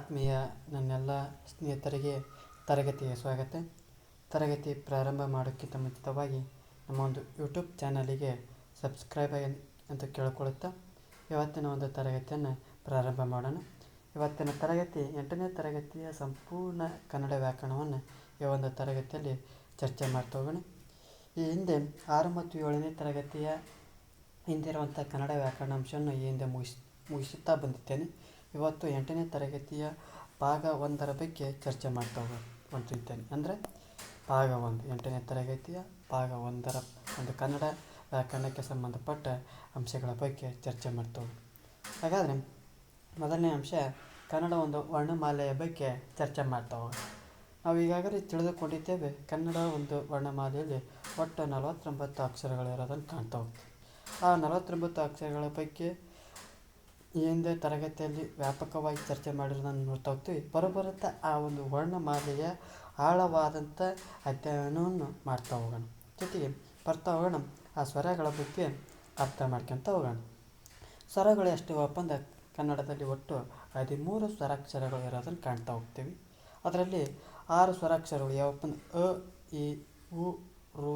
ಆತ್ಮೀಯ ನನ್ನೆಲ್ಲ ಸ್ನೇಹಿತರಿಗೆ ತರಗತಿಗೆ ಸ್ವಾಗತ. ತರಗತಿ ಪ್ರಾರಂಭ ಮಾಡೋಕ್ಕಿಂತ ಮುಂಚಿತವಾಗಿ ನಮ್ಮ ಒಂದು ಯೂಟ್ಯೂಬ್ ಚಾನಲಿಗೆ ಸಬ್ಸ್ಕ್ರೈಬ್ ಅಂತ ಕೇಳ್ಕೊಳುತ್ತಾ ಇವತ್ತಿನ ಒಂದು ತರಗತಿಯನ್ನು ಪ್ರಾರಂಭ ಮಾಡೋಣ. ಇವತ್ತಿನ ತರಗತಿ 8ನೇ ತರಗತಿಯ ಸಂಪೂರ್ಣ ಕನ್ನಡ ವ್ಯಾಕರಣವನ್ನು ಈ ಒಂದು ತರಗತಿಯಲ್ಲಿ ಚರ್ಚೆ ಮಾಡ್ತಾ ಹೋಗೋಣ. ಈ ಹಿಂದೆ 6 ಮತ್ತು 7ನೇ ತರಗತಿಯ ಹಿಂದಿರುವಂಥ ಕನ್ನಡ ವ್ಯಾಕರಣಾಂಶವನ್ನು ಈ ಹಿಂದೆ ಮುಗಿಸುತ್ತಾ ಬಂದಿದ್ದೇನೆ. ಇವತ್ತು 8ನೇ ತರಗತಿಯ ಭಾಗ 1ರ ಬಗ್ಗೆ ಚರ್ಚೆ ಮಾಡ್ತಾ ಹೊಂಟಿದ್ದೇನೆ. ಅಂದರೆ ಭಾಗ 1 8ನೇ ತರಗತಿಯ ಭಾಗ 1ರ ಒಂದು ಕನ್ನಡ ವ್ಯಾಕರಣಕ್ಕೆ ಸಂಬಂಧಪಟ್ಟ ಅಂಶಗಳ ಬಗ್ಗೆ ಚರ್ಚೆ ಮಾಡ್ತಾ ಹೋಗೋಣ. ಹಾಗಾದರೆ ಮೊದಲನೇ ಅಂಶ ಕನ್ನಡ ಒಂದು ವರ್ಣಮಾಲೆಯ ಬಗ್ಗೆ ಚರ್ಚೆ ಮಾಡ್ತಾ ಹೋಗೋಣ. ನಾವು ಈಗಾಗಲೇ ತಿಳಿದುಕೊಂಡಿದ್ದೇವೆ, ಕನ್ನಡ ಒಂದು ವರ್ಣಮಾಲೆಯಲ್ಲಿ ಒಟ್ಟು 49 ಅಕ್ಷರಗಳಿರೋದನ್ನು ಕಾಣ್ತಾ ಹೋಗ್ತೀವಿ. ಆ 49 ಅಕ್ಷರಗಳ ಬಗ್ಗೆ ಈ ಹಿಂದೆ ತರಗತಿಯಲ್ಲಿ ವ್ಯಾಪಕವಾಗಿ ಚರ್ಚೆ ಮಾಡಿರೋದನ್ನು ನೋಡ್ತಾ ಹೋಗ್ತೀವಿ. ಬರೋಬರುತ್ತಾ ಆ ಒಂದು ವರ್ಣಮಾಲೆಯ ಆಳವಾದಂಥ ಅಧ್ಯಯನವನ್ನು ಮಾಡ್ತಾ ಹೋಗೋಣ. ಜೊತೆಗೆ ಬರ್ತಾ ಹೋಗೋಣ ಆ ಸ್ವರಗಳ ಬಗ್ಗೆ ಅರ್ಥ ಮಾಡ್ಕೊತ ಹೋಗೋಣ. ಸ್ವರಗಳು ಎಷ್ಟಿವಪ್ಪ ಅಂದ್ರೆ ಕನ್ನಡದಲ್ಲಿ ಒಟ್ಟು 13 ಸ್ವರಾಕ್ಷರಗಳು ಇರೋದನ್ನು ಕಾಣ್ತಾ ಹೋಗ್ತೀವಿ. ಅದರಲ್ಲಿ 6 ಸ್ವರಾಕ್ಷರಗಳು ಯಾವಪ್ಪ ಅಂದ್ರೆ ಅ, ಇ, ಉ, ರು,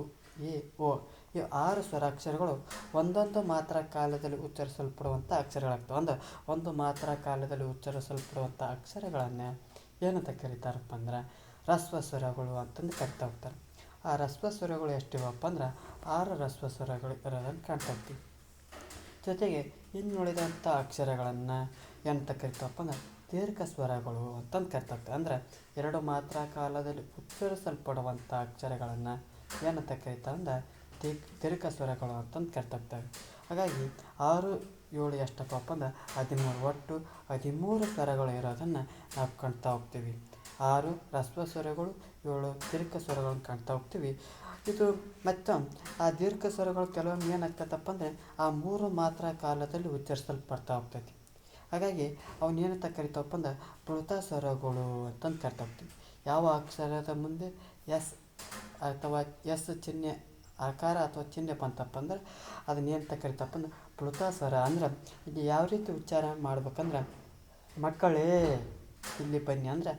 ಎ, ಓ. ಈ 6 ಸ್ವರಾಕ್ಷರಗಳು ಒಂದೊಂದು ಮಾತ್ರ ಕಾಲದಲ್ಲಿ ಉಚ್ಚರಿಸಲ್ಪಡುವಂಥ ಅಕ್ಷರಗಳಾಗ್ತವೆ. ಅಂದ್ರೆ ಒಂದು ಮಾತ್ರ ಕಾಲದಲ್ಲಿ ಉಚ್ಚರಿಸಲ್ಪಡುವಂಥ ಅಕ್ಷರಗಳನ್ನು ಏನಂತ ಕರೀತಾರಪ್ಪ ಅಂದ್ರೆ ಹ್ರಸ್ವ ಸ್ವರಗಳು ಅಂತಂದು ಕರಿತಾ ಹೋಗ್ತಾರೆ. ಆ ಹ್ರಸ್ವ ಸ್ವರಗಳು ಎಷ್ಟಿವಪ್ಪ ಅಂದ್ರೆ 6 ಹ್ರಸ್ವ ಸ್ವರಗಳು ಇರೋದನ್ನು ಕಾಣ್ತಾ ಹೋಗ್ತೀವಿ. ಜೊತೆಗೆ ಇನ್ನುಳಿದಂಥ ಅಕ್ಷರಗಳನ್ನು ಏನಂತ ಕರಿತಾವಪ್ಪ ಅಂದ್ರೆ ದೀರ್ಘ ಸ್ವರಗಳು ಅಂತಂದು ಕರಿತಾ ಹೋಗ್ತಾರೆ. ಅಂದ್ರೆ 2 ಮಾತ್ರ ಕಾಲದಲ್ಲಿ ಉಚ್ಚರಿಸಲ್ಪಡುವಂಥ ಅಕ್ಷರಗಳನ್ನು ಏನಂತ ಕರಿತಾವೆ ಅಂದ್ರೆ ದೀರ್ಘ ಸ್ವರಗಳು ಅಂತಂದು ಕರಿತಾ ಹೋಗ್ತವೆ. ಹಾಗಾಗಿ 6, 7 ಎಷ್ಟಪ್ಪ ಅಂದ್ರೆ 13. ಒಟ್ಟು 13 ಸ್ವರಗಳು ಇರೋದನ್ನು ನಾವು ಕಾಣ್ತಾ ಹೋಗ್ತೀವಿ. 6 ಹ್ರಸ್ವ ಸ್ವರಗಳು, 7 ದೀರ್ಘ ಸ್ವರಗಳನ್ನು ಕಾಣ್ತಾ ಹೋಗ್ತೀವಿ. ಇದು ಮತ್ತು ಆ ದೀರ್ಘ ಸ್ವರಗಳು ಕೆಲವೊಮ್ಮೆ ಏನಾಗ್ತದಪ್ಪ ಅಂದರೆ ಆ 3 ಮಾತ್ರ ಕಾಲದಲ್ಲಿ ಉಚ್ಚರಿಸಲ್ಪಡ್ತಾ ಹೋಗ್ತೈತಿ. ಹಾಗಾಗಿ ಅವನ್ನೇನಂತ ಕರಿತಾವಪ್ಪ ಅಂದ್ರೆ ಪ್ಲುತ ಸ್ವರಗಳು ಅಂತಂದು ಕರಿತಾ ಹೋಗ್ತೀವಿ. ಯಾವ ಅಕ್ಷರದ ಮುಂದೆ ಎಸ್ ಅಥವಾ ಎಸ್ ಚಿಹ್ನೆ ಆಕಾರ ಅಥವಾ ಚಿಹ್ನೆ ಬಂತಪ್ಪ ಅಂದ್ರೆ ಅದನ್ನೇನಂತ ಕರಿತಪ್ಪ ಅಂದ್ರೆ ಪ್ಲುತ ಸ್ವರ. ಅಂದ್ರೆ ಇಲ್ಲಿ ಯಾವ ರೀತಿ ಉಚ್ಚಾರ ಮಾಡ್ಬೇಕಂದ್ರೆ, ಮಕ್ಕಳೇ ಇಲ್ಲಿ ಬನ್ನಿ ಅಂದ್ರೆ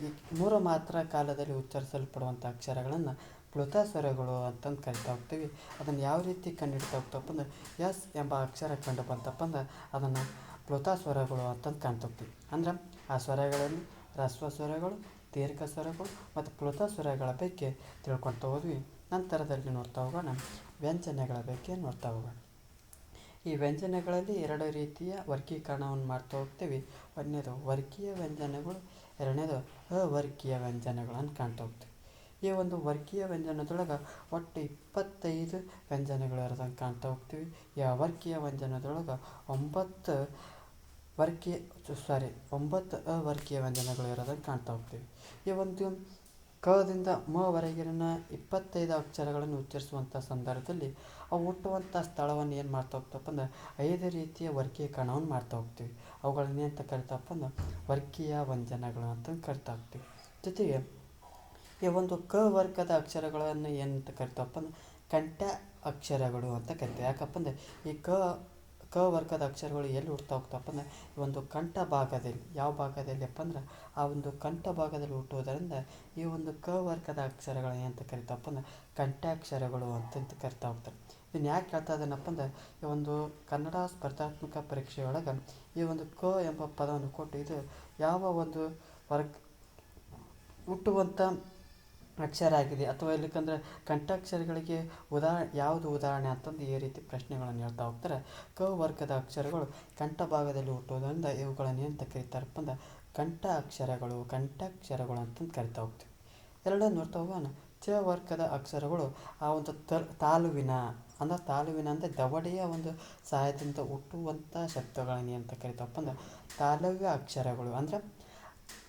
ಈ 3 ಮಾತ್ರ ಕಾಲದಲ್ಲಿ ಉಚ್ಚರಿಸಲ್ಪಡುವಂಥ ಅಕ್ಷರಗಳನ್ನು ಪ್ಲುತ ಸ್ವರಗಳು ಅಂತಂದು ಕರಿತಾ ಹೋಗ್ತೀವಿ. ಅದನ್ನು ಯಾವ ರೀತಿ ಕಂಡುಹಿಡ್ತಾ ಹೋಗ್ತಪ್ಪ ಅಂದ್ರೆ ಎಸ್ ಎಂಬ ಅಕ್ಷರ ಕಂಡು ಬಂತಪ್ಪ ಅಂದ್ರೆ ಅದನ್ನು ಪ್ಲುತ ಸ್ವರಗಳು ಅಂತಂದು ಕಾಣ್ತಾ ಹೋಗ್ತೀವಿ. ಅಂದ್ರೆ ಆ ಸ್ವರಗಳಲ್ಲಿ ಹ್ರಸ್ವ ಸ್ವರಗಳು, ದೀರ್ಘ ಸ್ವರಗಳು ಮತ್ತು ಪ್ಲುತ ಸ್ವರಗಳ ಬಗ್ಗೆ ತಿಳ್ಕೊಳ್ತಾ ಹೋದ್ವಿ. ನಂತರದಲ್ಲಿ ನೋಡ್ತಾ ಹೋಗೋಣ ವ್ಯಂಜನಗಳ ಬಗ್ಗೆ ನೋಡ್ತಾ ಹೋಗೋಣ. ಈ ವ್ಯಂಜನಗಳಲ್ಲಿ 2 ರೀತಿಯ ವರ್ಗೀಕರಣವನ್ನು ಮಾಡ್ತಾ ಹೋಗ್ತೀವಿ. ಒಂದನೇದು ವರ್ಗೀಯ ವ್ಯಂಜನಗಳು, ಎರಡನೇದು ಅವರ್ಗೀಯ ವ್ಯಂಜನಗಳನ್ನು ಕಾಣ್ತಾ ಹೋಗ್ತೀವಿ. ಈ ಒಂದು ವರ್ಗೀಯ ವ್ಯಂಜನದೊಳಗೆ ಒಟ್ಟು 25 ವ್ಯಂಜನಗಳು ಇರೋದನ್ನು ಕಾಣ್ತಾ ಹೋಗ್ತೀವಿ. ಈ ಅವರ್ಗೀಯ ವ್ಯಂಜನದೊಳಗೆ 9 ಅವರ್ಗೀಯ ವ್ಯಂಜನಗಳು ಇರೋದನ್ನು ಕಾಣ್ತಾ ಹೋಗ್ತೀವಿ. ಈ ಒಂದು ಕದಿಂದ ಮವರೆಗಿನ 25 ಅಕ್ಷರಗಳನ್ನು ಉಚ್ಚರಿಸುವಂಥ ಸಂದರ್ಭದಲ್ಲಿ ಅವು ಹುಟ್ಟುವಂಥ ಸ್ಥಳವನ್ನು ಏನು ಮಾಡ್ತಾ ಹೋಗ್ತಪ್ಪ ಅಂದ್ರೆ 5 ರೀತಿಯ ವರ್ಗೀಕರಣವನ್ನು ಮಾಡ್ತಾ ಹೋಗ್ತೀವಿ. ಅವುಗಳನ್ನ ಏನಂತ ಕರಿತಾವಪ್ಪ ಅಂದ್ರೆ ವರ್ಗೀಯ ವ್ಯಂಜನಗಳು ಅಂತ ಕರಿತಾ ಹೋಗ್ತೀವಿ. ಜೊತೆಗೆ ಈ ಒಂದು ವರ್ಗದ ಅಕ್ಷರಗಳನ್ನು ಏನಂತ ಕರಿತಾವಪ್ಪ ಅಂದ್ರೆ ಕಂಠ ಅಕ್ಷರಗಳು ಅಂತ ಕರಿತೀವಿ. ಯಾಕಪ್ಪ ಅಂದರೆ ಈ ವರ್ಗದ ಅಕ್ಷರಗಳು ಎಲ್ಲಿ ಹುಡ್ತಾ ಹೋಗ್ತಪ್ಪ ಅಂದರೆ ಈ ಒಂದು ಕಂಠ ಭಾಗದಲ್ಲಿ. ಯಾವ ಭಾಗದಲ್ಲಿಯಪ್ಪ ಅಂದ್ರೆ ಆ ಒಂದು ಕಂಠ ಭಾಗದಲ್ಲಿ ಹುಟ್ಟುವುದರಿಂದ ಈ ಒಂದು ವರ್ಗದ ಅಕ್ಷರಗಳು ಏನಂತ ಕರಿತಾವಪ್ಪ ಅಂದ್ರೆ ಕಂಠಾಕ್ಷರಗಳು ಅಂತಂತ ಕರಿತಾ ಹೋಗ್ತಾರೆ. ಇದನ್ನು ಯಾಕೆ ಹೇಳ್ತಾ ಇದ್ದೇನಪ್ಪ ಅಂದ್ರೆ ಈ ಒಂದು ಕನ್ನಡ ಸ್ಪರ್ಧಾತ್ಮಕ ಪರೀಕ್ಷೆಯೊಳಗೆ ಈ ಒಂದು ಎಂಬ ಪದವನ್ನು ಕೊಟ್ಟು ಇದು ಯಾವ ಒಂದು ಹುಟ್ಟುವಂಥ ಅಕ್ಷರ ಆಗಿದೆ ಅಥವಾ ಇಲ್ಲಕ್ಕಂದ್ರೆ ಕಂಠಾಕ್ಷರಗಳಿಗೆ ಯಾವುದು ಉದಾಹರಣೆ ಅಂತಂದು ಈ ರೀತಿ ಪ್ರಶ್ನೆಗಳನ್ನು ಹೇಳ್ತಾ ಹೋಗ್ತಾರೆ. ವರ್ಗದ ಅಕ್ಷರಗಳು ಕಂಠ ಭಾಗದಲ್ಲಿ ಹುಟ್ಟುವುದರಿಂದ ಇವುಗಳನ್ನು ಏನಂತ ಕರಿತಾರಪ್ಪ ಅಂದ್ರೆ ಕಂಠಾಕ್ಷರಗಳು ಅಂತಂದು ಕರಿತಾ ಹೋಗ್ತೀವಿ. ಎರಡನೇ ನೋಡ್ತಾ ಹೋಗೋಣ ವರ್ಗದ ಅಕ್ಷರಗಳು ಆ ಒಂದು ತಾಲುವಿನ ಅಂದರೆ ದವಡೆಯ ಒಂದು ಸಹಾಯದಿಂದ ಹುಟ್ಟುವಂಥ ಶಬ್ದಗಳನ್ನು ಏನಂತ ಕರಿತಾವಪ್ಪ ಅಂದ್ರೆ ತಾಲವ್ಯ ಅಕ್ಷರಗಳು. ಅಂದರೆ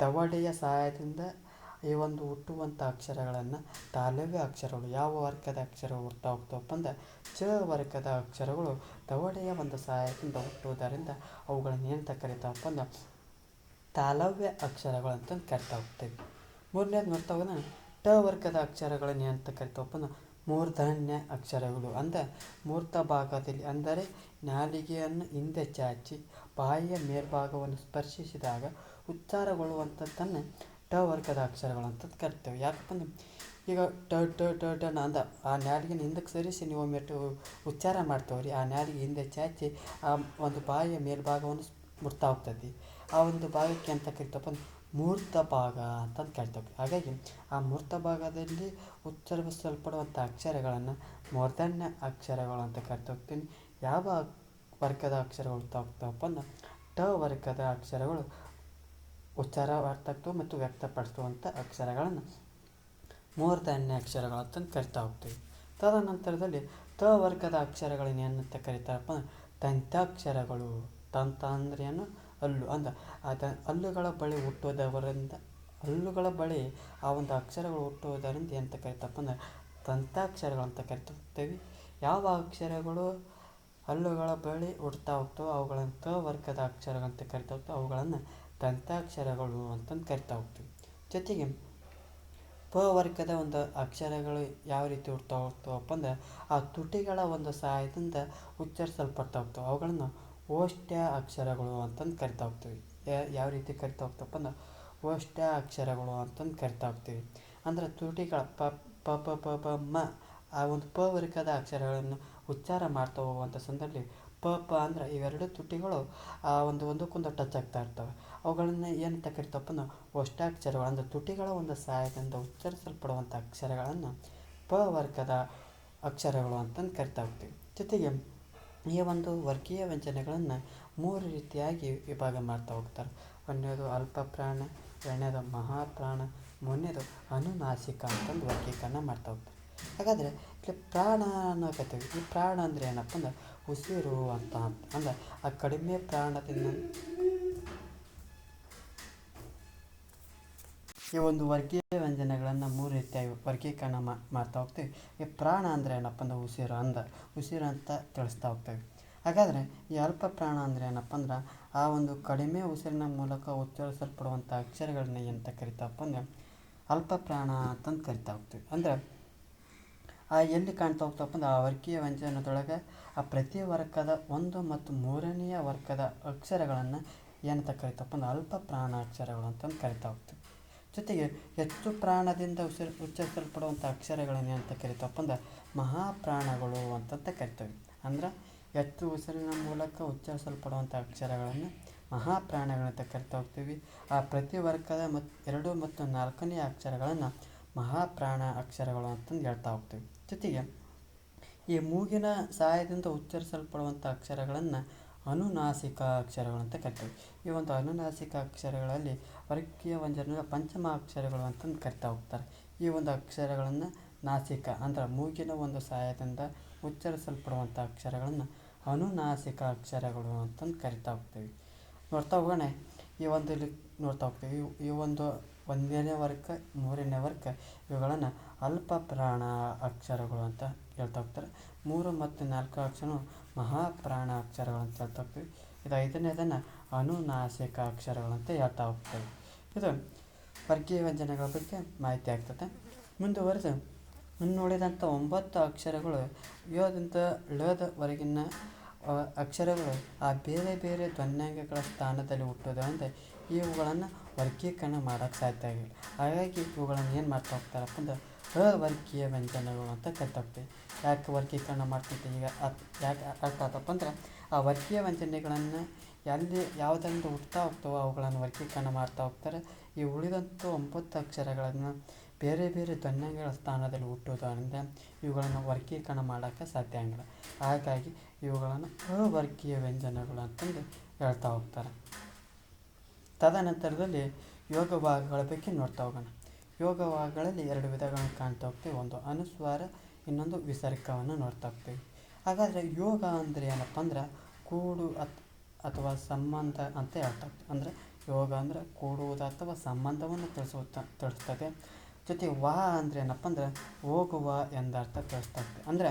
ದವಡೆಯ ಸಹಾಯದಿಂದ ಈ ಒಂದು ಹುಟ್ಟುವಂಥ ಅಕ್ಷರಗಳನ್ನು ತಾಲವ್ಯ ಅಕ್ಷರಗಳು. ಯಾವ ವರ್ಗದ ಅಕ್ಷರಗಳು ಹುಡ್ತಾ ಹೋಗ್ತಾವಪ್ಪ ಅಂದ್ರೆ ವರ್ಗದ ಅಕ್ಷರಗಳು ದವಡೆಯ ಒಂದು ಸಹಾಯದಿಂದ ಹುಟ್ಟುವುದರಿಂದ ಅವುಗಳನ್ನು ಏನಂತ ಕರಿತಾವಪ್ಪ ಅಂದ್ರೆ ತಾಲವ್ಯ ಅಕ್ಷರಗಳು ಅಂತಂದು ಕರಿತಾ ಹೋಗ್ತೇವೆ. ಮೂರನೇದು ನೋಡ್ತಾ ಹೋಗೋಣ ವರ್ಗದ ಅಕ್ಷರಗಳನ್ನು ಏನಂತ ಕರಿತಾವಪ್ಪ ಅಂದ್ರೆ ಮೂರ್ಧನ್ಯ ಅಕ್ಷರಗಳು. ಅಂದರೆ ಮೂರ್ತ ಭಾಗದಲ್ಲಿ ಅಂದರೆ ನಾಲಿಗೆಯನ್ನು ಹಿಂದೆ ಚಾಚಿ ಬಾಯಿಯ ಮೇಲ್ಭಾಗವನ್ನು ಸ್ಪರ್ಶಿಸಿದಾಗ ಉಚ್ಚಾರಗೊಳ್ಳುವಂಥದ್ದನ್ನು ಟ ವರ್ಗದ ಅಕ್ಷರಗಳು ಅಂತ ಕರಿತೇವೆ. ಯಾಕಪ್ಪ ಅಂದ್ರೆ ಈಗ ಟ ಟ ಟ ಟನ ಅಂದ ಆ ನಾಲಿಗೆನ ಹಿಂದಕ್ಕೆ ಸರಿಸಿ ನೀವು ಒಮ್ಮೆಟ್ಟು ಉಚ್ಚಾರ ಮಾಡ್ತೇವ್ರಿ. ಆ ನಾಲಿಗೆ ಹಿಂದೆ ಚಾಚಿ ಆ ಒಂದು ಬಾಯಿಯ ಮೇಲ್ಭಾಗವನ್ನು ಮುಟ್ತಾ ಹೋಗ್ತೈತಿ. ಆ ಒಂದು ಭಾಗಕ್ಕೆ ಅಂತ ಕರಿತಪ್ಪ ಅಂದ್ರೆ ಮೂರ್ತ ಭಾಗ ಅಂತಂದು ಕರಿತೇವೆ. ಹಾಗಾಗಿ ಆ ಮೂರ್ತ ಭಾಗದಲ್ಲಿ ಉಚ್ಚರಿಸಲ್ಪಡುವಂಥ ಅಕ್ಷರಗಳನ್ನು ಮೂರ್ಧನ್ಯ ಅಕ್ಷರಗಳು ಅಂತ ಕರಿತಾ ಹೋಗ್ತೀನಿ. ಯಾವ ವರ್ಗದ ಅಕ್ಷರಗಳು ಹೋಗ್ತಾವಪ್ಪ ಅಂದ್ರೆ ಟ ವರ್ಗದ ಅಕ್ಷರಗಳು ಉಚ್ಚಾರವಾಗ್ತವೆ ಮತ್ತು ವ್ಯಕ್ತಪಡಿಸುವಂಥ ಅಕ್ಷರಗಳನ್ನು ಮೂರ್ಧನ್ಯ ಅಕ್ಷರಗಳು ಅಂತಂದು ಕರಿತಾ ಹೋಗ್ತೀವಿ. ತದನಂತರದಲ್ಲಿ ತ ವರ್ಗದ ಅಕ್ಷರಗಳನ್ನ ಏನಂತ ಕರಿತಾರಪ್ಪ ಅಂದ್ರೆ ದಂತಾಕ್ಷರಗಳು. ತಂತ ಅಂದ್ರೆ ಏನು? ಹಲ್ಲು ಅಂದ ಹಲ್ಲುಗಳ ಬಳಿ ಹುಟ್ಟುವುದರಿಂದ ಹಲ್ಲುಗಳ ಬಳಿ ಆ ಒಂದು ಅಕ್ಷರಗಳು ಹುಟ್ಟುವುದರಿಂದ ಏನಂತ ಕರಿತಪ್ಪ ಅಂದ್ರೆ ದಂತಾಕ್ಷರಗಳು ಅಂತ ಕರಿತಾ ಹೋಗ್ತೇವೆ. ಯಾವ ಅಕ್ಷರಗಳು ಹಲ್ಲುಗಳ ಬಳಿ ಹುಡ್ತಾ ಹೋಗ್ತವೆ ಅವುಗಳನ್ನು ತ ವರ್ಗದ ಅಕ್ಷರಗಳಂತ ಕರಿತಾ ಹೋಗ್ತವೆ, ಅವುಗಳನ್ನು ದಂತಾಕ್ಷರಗಳು ಅಂತಂದು ಕರಿತಾ ಹೋಗ್ತೀವಿ. ಜೊತೆಗೆ ಪ ವರ್ಗದ ಒಂದು ಅಕ್ಷರಗಳು ಯಾವ ರೀತಿ ಹುಡ್ತಾ ಹೋಗ್ತಾವಪ್ಪ ಅಂದ್ರೆ ಆ ತುಟಿಗಳ ಒಂದು ಸಹಾಯದಿಂದ ಉಚ್ಚರಿಸಲ್ಪಡ್ತಾ ಹೋಗ್ತವೆ, ಅವುಗಳನ್ನು ಓಷ್ಟ್ಯ ಅಕ್ಷರಗಳು ಅಂತಂದು ಕರಿತಾ ಹೋಗ್ತೀವಿ. ಯಾವ ರೀತಿ ಕರಿತಾ ಹೋಗ್ತಪ್ಪ ಅಂದ್ರೆ ಓಷ್ಟ್ಯ ಅಕ್ಷರಗಳು ಅಂತಂದು ಕರಿತಾ ಹೋಗ್ತೀವಿ. ಅಂದ್ರೆ ತುಟಿಗಳ ಪ ಪ ಪ ಪ ಪ ಮ ಆ ಒಂದು ಪ ವರ್ಗದ ಅಕ್ಷರಗಳನ್ನು ಉಚ್ಚಾರ ಮಾಡ್ತಾ ಹೋಗುವಂಥ ಸಂದರ್ಭದಲ್ಲಿ ಪ ಪ ಅಂದ್ರೆ ಇವೆರಡು ತುಟಿಗಳು ಆ ಒಂದಕ್ಕೊಂದು ಟಚ್ ಆಗ್ತಾ ಇರ್ತವೆ, ಅವುಗಳನ್ನು ಏನಂತ ಕರಿತಪ್ಪ ಅಂದ್ರೆ ಓಷ್ಟ್ಯಾಕ್ಷರಗಳು. ಅಂದರೆ ತುಟಿಗಳ ಒಂದು ಸಹಾಯದಿಂದ ಉಚ್ಚರಿಸಲ್ಪಡುವಂಥ ಅಕ್ಷರಗಳನ್ನು ಪ ವರ್ಗದ ಅಕ್ಷರಗಳು ಅಂತಂದು ಕರಿತಾ ಹೋಗ್ತೀವಿ. ಜೊತೆಗೆ ಈ ಒಂದು ವರ್ಗೀಯ ವ್ಯಂಜನಗಳನ್ನು 3 ರೀತಿಯಾಗಿ ವಿಭಾಗ ಮಾಡ್ತಾ ಹೋಗ್ತಾರೆ. ಒಂದನೇದು ಅಲ್ಪ ಪ್ರಾಣ, ಎರಡನೇದು ಮಹಾಪ್ರಾಣ, ಮೂರನೇದು ಅನುನಾಸಿಕ ಅಂತಂದು ವರ್ಗೀಕರಣ ಮಾಡ್ತಾ ಹೋಗ್ತಾರೆ. ಹಾಗಾದರೆ ಇಲ್ಲಿ ಪ್ರಾಣ ಅನ್ನೋಕತ್ತೀವಿ. ಈ ಪ್ರಾಣ ಅಂದರೆ ಏನಪ್ಪ ಅಂದ್ರೆ ಉಸಿರು ಅಂತ ಅಂದ್ರೆ ಆ ಕಡಿಮೆ ಪ್ರಾಣದಿಂದ ಈ ಒಂದು ವರ್ಗೀಯ ವ್ಯಂಜನಗಳನ್ನು 3 ರೀತಿಯಾಗಿ ವರ್ಗೀಕರಣ ಮಾಡ್ತಾ ಹೋಗ್ತೀವಿ. ಈ ಪ್ರಾಣ ಅಂದರೆ ಏನಪ್ಪ ಅಂದ್ರೆ ಉಸಿರು ಅಂತ ತಿಳಿಸ್ತಾ ಹೋಗ್ತೇವೆ. ಹಾಗಾದರೆ ಈ ಅಲ್ಪ ಪ್ರಾಣ ಅಂದರೆ ಏನಪ್ಪ ಅಂದ್ರೆ ಆ ಒಂದು ಕಡಿಮೆ ಉಸಿರಿನ ಮೂಲಕ ಉಚ್ಚರಿಸಲ್ಪಡುವಂಥ ಅಕ್ಷರಗಳನ್ನ ಏನಂತ ಕರಿತಾವಪ್ಪ ಅಂದ್ರೆ ಅಲ್ಪ ಪ್ರಾಣ ಅಂತಂದು ಕರಿತಾ ಹೋಗ್ತೀವಿ. ಅಂದ್ರೆ ಆ ಎಲ್ಲಿ ಕಾಣ್ತಾ ಹೋಗ್ತಾವಪ್ಪ ಅಂದ್ರೆ ಆ ವರ್ಗೀಯ ವ್ಯಂಜನದೊಳಗೆ ಆ ಪ್ರತಿ ವರ್ಗದ 1 ಮತ್ತು 3ನೇ ವರ್ಗದ ಅಕ್ಷರಗಳನ್ನು ಏನಂತ ಕರಿತಪ್ಪ ಅಂದ್ರೆ ಅಲ್ಪ ಪ್ರಾಣ ಅಕ್ಷರಗಳು ಅಂತಂದು ಕರಿತಾ ಹೋಗ್ತೀವಿ. ಜೊತೆಗೆ ಹೆಚ್ಚು ಪ್ರಾಣದಿಂದ ಉಚ್ಚರಿಸಲ್ಪಡುವಂಥ ಅಕ್ಷರಗಳನ್ನು ಏನಂತ ಕರಿತಪ್ಪ ಅಂದ್ರೆ ಮಹಾಪ್ರಾಣಗಳು ಅಂತಂತ ಕರಿತೇವೆ. ಅಂದ್ರೆ ಹೆಚ್ಚು ಉಸಿರಿನ ಮೂಲಕ ಉಚ್ಚರಿಸಲ್ಪಡುವಂಥ ಅಕ್ಷರಗಳನ್ನು ಮಹಾಪ್ರಾಣಗಳಂತ ಕರಿತಾ ಹೋಗ್ತೀವಿ. ಆ ಪ್ರತಿ ವರ್ಗದ 2 ಮತ್ತು 4ನೇ ಅಕ್ಷರಗಳನ್ನು ಮಹಾಪ್ರಾಣ ಅಕ್ಷರಗಳು ಅಂತಂದು ಹೇಳ್ತಾ ಹೋಗ್ತೀವಿ. ಜೊತೆಗೆ ಈ ಮೂಗಿನ ಸಹಾಯದಿಂದ ಉಚ್ಚರಿಸಲ್ಪಡುವಂಥ ಅಕ್ಷರಗಳನ್ನು ಅನುನಾಸಿಕ ಅಕ್ಷರಗಳು ಅಂತ ಕರಿತೀವಿ. ಈ ಒಂದು ಅನುನಾಸಿಕ ಅಕ್ಷರಗಳಲ್ಲಿ ವರ್ಗೀಯ ವ್ಯಂಜನದ ಪಂಚಮ ಅಕ್ಷರಗಳು ಅಂತಂದು ಕರಿತಾ ಹೋಗ್ತಾರೆ. ಈ ಒಂದು ಅಕ್ಷರಗಳನ್ನು ನಾಸಿಕ ಅಂದ್ರೆ ಮೂಗಿನ ಒಂದು ಸಹಾಯದಿಂದ ಉಚ್ಚರಿಸಲ್ಪಡುವಂಥ ಅಕ್ಷರಗಳನ್ನು ಅನುನಾಸಿಕ ಅಕ್ಷರಗಳು ಅಂತಂದು ಕರಿತಾ ಹೋಗ್ತೀವಿ. ನೋಡ್ತಾ ಹೋಗೋಣ. ಈ ಒಂದು ಇಲ್ಲಿ ನೋಡ್ತಾ ಹೋಗ್ತೀವಿ. ಈ ಒಂದು 1ನೇ ವರ್ಗ 3ನೇ ವರ್ಗ ಇವುಗಳನ್ನು ಅಲ್ಪ ಪ್ರಾಣ ಅಕ್ಷರಗಳು ಅಂತ ಹೇಳ್ತಾ ಹೋಗ್ತಾರೆ. 3 ಮತ್ತು 4 ಅಕ್ಷರಗಳು ಮಹಾಪ್ರಾಣ ಅಕ್ಷರಗಳು ಅಂತ ಹೇಳ್ತಾ ಹೋಗ್ತೀವಿ. ಇದು 5ನೇದನ್ನು ಅನುನಾಸಿಕ ಅಕ್ಷರಗಳು ಅಂತ ಹೇಳ್ತಾ ಹೋಗ್ತೇವೆ. ಇದು ವರ್ಗೀಯ ವ್ಯಂಜನಗಳ ಬಗ್ಗೆ ಮಾಹಿತಿ ಆಗ್ತದೆ. ಮುಂದುವರೆದು ನೋಡಿದಂಥ 9 ಅಕ್ಷರಗಳು ಯೋದಿಂದ ಳದವರೆಗಿನ ಅಕ್ಷರಗಳು ಆ ಬೇರೆ ಬೇರೆ ಧ್ವನ್ಯಾಂಗಗಳ ಸ್ಥಾನದಲ್ಲಿ ಹುಟ್ಟೋದ್ರಿಂದ ಇವುಗಳನ್ನು ವರ್ಗೀಕರಣ ಮಾಡೋಕ್ಕೆ ಸಾಧ್ಯ ಆಗಿಲ್ಲ. ಹಾಗಾಗಿ ಇವುಗಳನ್ನು ಏನು ಮಾಡ್ತಾ ಹೋಗ್ತಾರಪ್ಪ ಅಂದ್ರೆ ಅವರ್ಗೀಯ ವ್ಯಂಜನಗಳು ಅಂತ ಕರಿತಾ ಹೋಗ್ತೀವಿ. ಯಾಕೆ ವರ್ಗೀಕರಣ ಮಾಡ್ತಿದ್ದೆ ಈಗ ಯಾಕೆ ಅರ್ಥ ಆತಪ್ಪ ಅಂದ್ರೆ ಆ ವರ್ಗೀಯ ವ್ಯಂಜನೆಗಳನ್ನು ಯಾವುದರಿಂದ ಹುಡ್ತಾ ಹೋಗ್ತಾವೋ ಅವುಗಳನ್ನು ವರ್ಗೀಕರಣ ಮಾಡ್ತಾ ಹೋಗ್ತಾರೆ. ಈ ಉಳಿದಂಥ 9 ಅಕ್ಷರಗಳನ್ನು ಬೇರೆ ಬೇರೆ ಧ್ವನ್ಯಗಳ ಸ್ಥಾನದಲ್ಲಿ ಹುಟ್ಟುವುದರಿಂದ ಇವುಗಳನ್ನು ವರ್ಗೀಕರಣ ಮಾಡೋಕ್ಕೆ ಸಾಧ್ಯ ಆಗಿಲ್ಲ. ಹಾಗಾಗಿ ಇವುಗಳನ್ನು ಅವರ್ಗೀಯ ವ್ಯಂಜನಗಳು ಅಂತಂದು ಹೇಳ್ತಾ ಹೋಗ್ತಾರೆ. ತದನಂತರದಲ್ಲಿ ಯೋಗಭಾಗಗಳ ಬಗ್ಗೆ ನೋಡ್ತಾ ಹೋಗೋಣ. ಯೋಗಭಾಗಗಳಲ್ಲಿ 2 ವಿಧಗಳನ್ನು ಕಾಣ್ತಾ ಹೋಗ್ತೀವಿ. ಒಂದು ಅನುಸ್ವಾರ, ಇನ್ನೊಂದು ವಿಸರ್ಗವನ್ನು ನೋಡ್ತಾ ಹೋಗ್ತೀವಿ. ಹಾಗಾದರೆ ಯೋಗ ಅಂದರೆ ಏನಪ್ಪ ಅಂದ್ರೆ ಕೂಡು ಅಥವಾ ಸಂಬಂಧ ಅಂತ ಹೇಳ್ತಾ ಹೋಗ್ತೀವಿ. ಅಂದರೆ ಯೋಗ ಅಂದರೆ ಕೂಡುವುದು ಅಥವಾ ಸಂಬಂಧವನ್ನು ತಿಳಿಸ್ತದೆ. ಜೊತೆಗೆ ವಾಹ ಅಂದರೆ ಏನಪ್ಪ ಅಂದ್ರೆ ಹೋಗುವ ಎಂದರ್ಥ ತಿಳಿಸ್ತಾ ಹೋಗ್ತೀವಿ. ಅಂದರೆ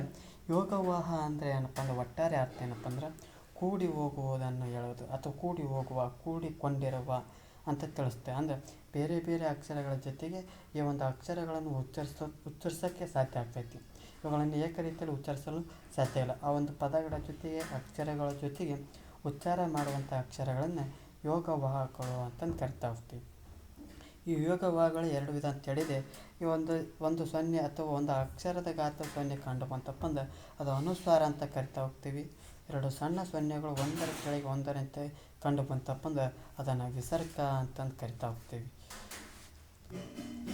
ಯೋಗವಾಹ ಅಂದರೆ ಏನಪ್ಪ ಅಂದ್ರೆ ಒಟ್ಟಾರೆ ಅರ್ಥ ಏನಪ್ಪ ಅಂದ್ರೆ ಕೂಡಿ ಹೋಗುವುದನ್ನು ಹೇಳೋದು ಅಥವಾ ಕೂಡಿ ಹೋಗುವ, ಕೂಡಿಕೊಂಡಿರುವ ಅಂತ ತಿಳಿಸ್ತೇವೆ. ಅಂದರೆ ಬೇರೆ ಬೇರೆ ಅಕ್ಷರಗಳ ಜೊತೆಗೆ ಈ ಒಂದು ಅಕ್ಷರಗಳನ್ನು ಉಚ್ಚರಿಸೋಕ್ಕೆ ಸಾಧ್ಯ ಆಗ್ತೈತಿ. ಇವುಗಳನ್ನು ಏಕರೀತಿಯಲ್ಲಿ ಉಚ್ಚರಿಸಲು ಸಾಧ್ಯ ಇಲ್ಲ. ಆ ಒಂದು ಪದಗಳ ಜೊತೆಗೆ ಅಕ್ಷರಗಳ ಜೊತೆಗೆ ಉಚ್ಚಾರ ಮಾಡುವಂಥ ಅಕ್ಷರಗಳನ್ನು ಯೋಗವಾಹಗಳು ಅಂತಂದು ಕರಿತಾ ಹೋಗ್ತೀವಿ. ಈ ಯೋಗವಾಹಗಳು ಎರಡು ವಿಧ ಅಂತ ಹೇಳಿದೆ. ಈ ಒಂದು ಸೊನ್ನೆ ಅಥವಾ ಒಂದು ಅಕ್ಷರದ ಗಾತ್ರ ಸೊನ್ನೆ ಕಂಡು ಬಂತಪ್ಪ ಅಂದ್ರೆ ಅದು ಅನುಸ್ವಾರ ಅಂತ ಕರಿತಾ ಹೋಗ್ತೀವಿ. ಎರಡು ಸಣ್ಣ ಸೊನ್ನೆಗಳು ಒಂದರ ಕೆಳಗೆ ಒಂದರಂತೆ ಕಂಡು ಬಂತಪ್ಪ ಅಂದ್ರೆ ಅದನ್ನು ವಿಸರ್ಗ ಅಂತಂದು ಕರಿತಾ ಹೋಗ್ತೀವಿ.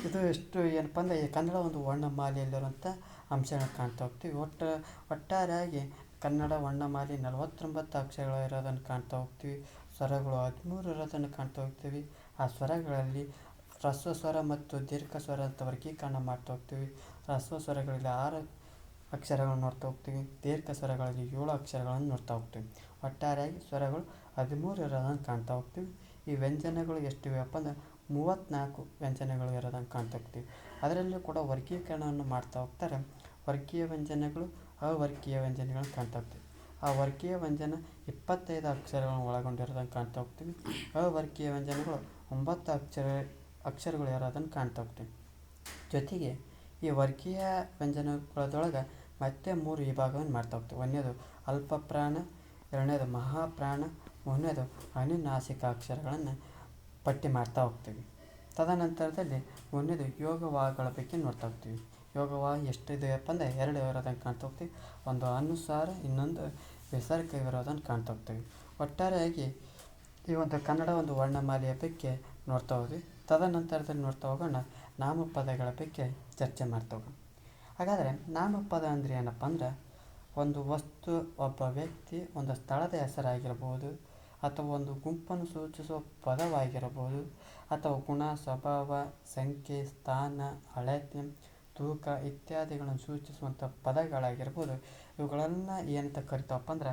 ಇದು ಎಷ್ಟು ಏನಪ್ಪ ಅಂದರೆ ಈ ಕನ್ನಡ ಒಂದು ವರ್ಣಮಾಲೆಯಲ್ಲಿರುವಂಥ ಅಂಶಗಳನ್ನ ಕಾಣ್ತಾ ಹೋಗ್ತೀವಿ. ಒಟ್ಟಾರೆಯಾಗಿ ಕನ್ನಡ ವರ್ಣಮಾಲೆ 49 ಅಕ್ಷರಗಳು ಇರೋದನ್ನು ಕಾಣ್ತಾ ಹೋಗ್ತೀವಿ. ಸ್ವರಗಳು 13 ಇರೋದನ್ನು ಕಾಣ್ತಾ ಹೋಗ್ತೀವಿ. ಆ ಸ್ವರಗಳಲ್ಲಿ ಹ್ರಸ್ವ ಸ್ವರ ಮತ್ತು ದೀರ್ಘ ಸ್ವರ ಅಂತ ವರ್ಗೀಕರಣ ಮಾಡ್ತಾ ಹೋಗ್ತೀವಿ. ಹ್ರಸ್ವ ಸ್ವರಗಳಲ್ಲಿ 6 ಅಕ್ಷರಗಳನ್ನು ನೋಡ್ತಾ ಹೋಗ್ತೀವಿ. ದೀರ್ಘ ಸ್ವರಗಳಲ್ಲಿ 7 ಅಕ್ಷರಗಳನ್ನು ನೋಡ್ತಾ ಹೋಗ್ತೀವಿ. ಒಟ್ಟಾರೆಯಾಗಿ ಸ್ವರಗಳು 13 ಇರೋದನ್ನು ಕಾಣ್ತಾ ಹೋಗ್ತೀವಿ. ಈ ವ್ಯಂಜನಗಳು ಎಷ್ಟಿವೆಯಪ್ಪ ಅಂದ್ರೆ 34 ವ್ಯಂಜನಗಳು ಇರೋದನ್ನು ಕಾಣ್ತಾ ಹೋಗ್ತೀವಿ. ಅದರಲ್ಲೂ ಕೂಡ ವರ್ಗೀಕರಣವನ್ನು ಮಾಡ್ತಾ ಹೋಗ್ತಾರೆ. ವರ್ಗೀಯ ವ್ಯಂಜನಗಳು, ಅವರ್ಗೀಯ ವ್ಯಂಜನಗಳನ್ನು ಕಾಣ್ತಾ ಹೋಗ್ತೀವಿ. ಆ ವರ್ಗೀಯ ವ್ಯಂಜನ 25 ಅಕ್ಷರಗಳನ್ನು ಒಳಗೊಂಡಿರೋದನ್ನು ಕಾಣ್ತಾ ಹೋಗ್ತೀವಿ. ಅವರ್ಗೀಯ ವ್ಯಂಜನಗಳು 9 ಅಕ್ಷರಗಳು ಇರೋದನ್ನು ಕಾಣ್ತಾ ಹೋಗ್ತೀವಿ. ಜೊತೆಗೆ ಈ ವರ್ಗೀಯ ವ್ಯಂಜನಗಳದೊಳಗೆ ಮತ್ತೆ 3 ವಿಭಾಗವನ್ನು ಮಾಡ್ತಾ ಹೋಗ್ತೀವಿ. ಒಂದನೇದು ಅಲ್ಪ ಪ್ರಾಣ, ಎರಡನೇದು ಮಹಾಪ್ರಾಣ, ಮೂರನೇದು ಅನುನಾಸಿಕ ಅಕ್ಷರಗಳನ್ನು ಪಟ್ಟಿ ಮಾಡ್ತಾ ಹೋಗ್ತೀವಿ. ತದನಂತರದಲ್ಲಿ ಮೂರನೇದು ಯೋಗವಾಹಗಳ ಬಗ್ಗೆ ನೋಡ್ತಾ ಹೋಗ್ತೀವಿ. ಯೋಗವಾಹ ಎಷ್ಟಿದೆಯಪ್ಪ ಅಂದರೆ 2 ಇರೋದನ್ನು ಕಾಣ್ತಾ ಹೋಗ್ತೀವಿ. ಒಂದು ಅನುಸಾರ, ಇನ್ನೊಂದು ವಿಸರ್ಗ ಇರೋದನ್ನು ಕಾಣ್ತಾ ಹೋಗ್ತೀವಿ. ಒಟ್ಟಾರೆಯಾಗಿ ಈ ಒಂದು ಕನ್ನಡ ಒಂದು ವರ್ಣಮಾಲೆಯ ಬಗ್ಗೆ ನೋಡ್ತಾ ಹೋದ್ವಿ. ತದನಂತರದಲ್ಲಿ ನೋಡ್ತಾ ಹೋಗೋಣ ನಾಮಪದಗಳ ಬಗ್ಗೆ ಚರ್ಚೆ ಮಾಡ್ತಾ ಹೋಗೋಣ. ಹಾಗಾದರೆ ನಾಮಪದ ಅಂದರೆ ಏನಪ್ಪ ಅಂದ್ರೆ ಒಂದು ವಸ್ತು, ಒಬ್ಬ ವ್ಯಕ್ತಿ, ಒಂದು ಸ್ಥಳದ ಹೆಸರಾಗಿರ್ಬೋದು, ಅಥವಾ ಒಂದು ಗುಂಪನ್ನು ಸೂಚಿಸುವ ಪದವಾಗಿರಬಹುದು, ಅಥವಾ ಗುಣ, ಸ್ವಭಾವ, ಸಂಖ್ಯೆ, ಸ್ಥಾನ, ಅಳತೆ, ತೂಕ ಇತ್ಯಾದಿಗಳನ್ನು ಸೂಚಿಸುವಂಥ ಪದಗಳಾಗಿರ್ಬೋದು. ಇವುಗಳನ್ನು ಏನಂತ ಕರಿತಾವಪ್ಪ ಅಂದ್ರೆ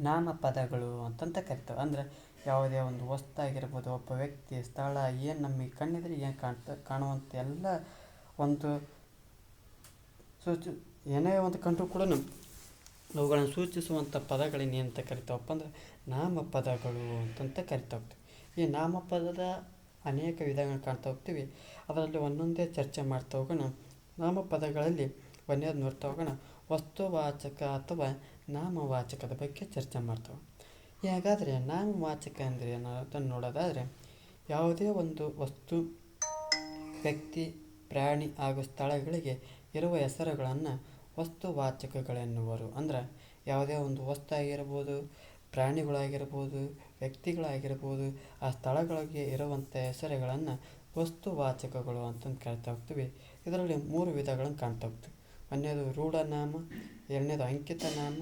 ನಾಮಪದಗಳು ಅಂತಂತ ಕರಿತಾವೆ. ಅಂದರೆ ಯಾವುದೇ ಒಂದು ವಸ್ತು ಆಗಿರ್ಬೋದು, ಒಬ್ಬ ವ್ಯಕ್ತಿ, ಸ್ಥಳ, ಏನು ನಮಗೆ ಕಣ್ಣಿದ್ರೆ ಏನು ಕಾಣುವಂಥ ಎಲ್ಲ ಒಂದು ಏನೇ ಒಂದು ಕಂಡ್ರೂ ಕೂಡ ಅವುಗಳನ್ನು ಸೂಚಿಸುವಂಥ ಪದಗಳನ್ನ ಏನಂತ ಕರಿತಾವಪ್ಪ ಅಂದ್ರೆ ನಾಮಪದಗಳು ಅಂತಂತ ಕರಿತಾ ಹೋಗ್ತೀವಿ. ಈ ನಾಮಪದದ ಅನೇಕ ವಿಧಗಳನ್ನು ಕಾಣ್ತಾ ಹೋಗ್ತೀವಿ. ಅದರಲ್ಲಿ ಒಂದೊಂದೇ ಚರ್ಚೆ ಮಾಡ್ತಾ ಹೋಗೋಣ. ನಾಮಪದಗಳಲ್ಲಿ ಒಂದೇದು ನೋಡ್ತಾ ಹೋಗೋಣ. ವಸ್ತುವಾಚಕ ಅಥವಾ ನಾಮವಾಚಕದ ಬಗ್ಗೆ ಚರ್ಚೆ ಮಾಡ್ತಾವೆ. ಹಾಗಾದರೆ ನಾಮವಾಚಕ ಅಂದರೆ ಅನ್ನೋದನ್ನು ನೋಡೋದಾದರೆ ಯಾವುದೇ ಒಂದು ವಸ್ತು, ವ್ಯಕ್ತಿ, ಪ್ರಾಣಿ ಹಾಗೂ ಸ್ಥಳಗಳಿಗೆ ಇರುವ ಹೆಸರುಗಳನ್ನು ವಸ್ತುವಾಚಕಗಳೆನ್ನುವರು. ಅಂದ್ರೆ ಯಾವುದೇ ಒಂದು ವಸ್ತು ಆಗಿರ್ಬೋದು, ಪ್ರಾಣಿಗಳಾಗಿರ್ಬೋದು, ವ್ಯಕ್ತಿಗಳಾಗಿರ್ಬೋದು, ಆ ಸ್ಥಳಗಳಿಗೆ ಇರುವಂಥ ಹೆಸರುಗಳನ್ನು ವಸ್ತುವಾಚಕಗಳು ಅಂತಂದು ಕರಿತಾ ಹೋಗ್ತೀವಿ. ಇದರಲ್ಲಿ 3 ವಿಧಗಳನ್ನು ಕಾಣ್ತಾ ಹೋಗ್ತೀವಿ. ಒಂದನೇದು ರೂಢನಾಮ, ಎರಡನೇದು ಅಂಕಿತನಾಮ,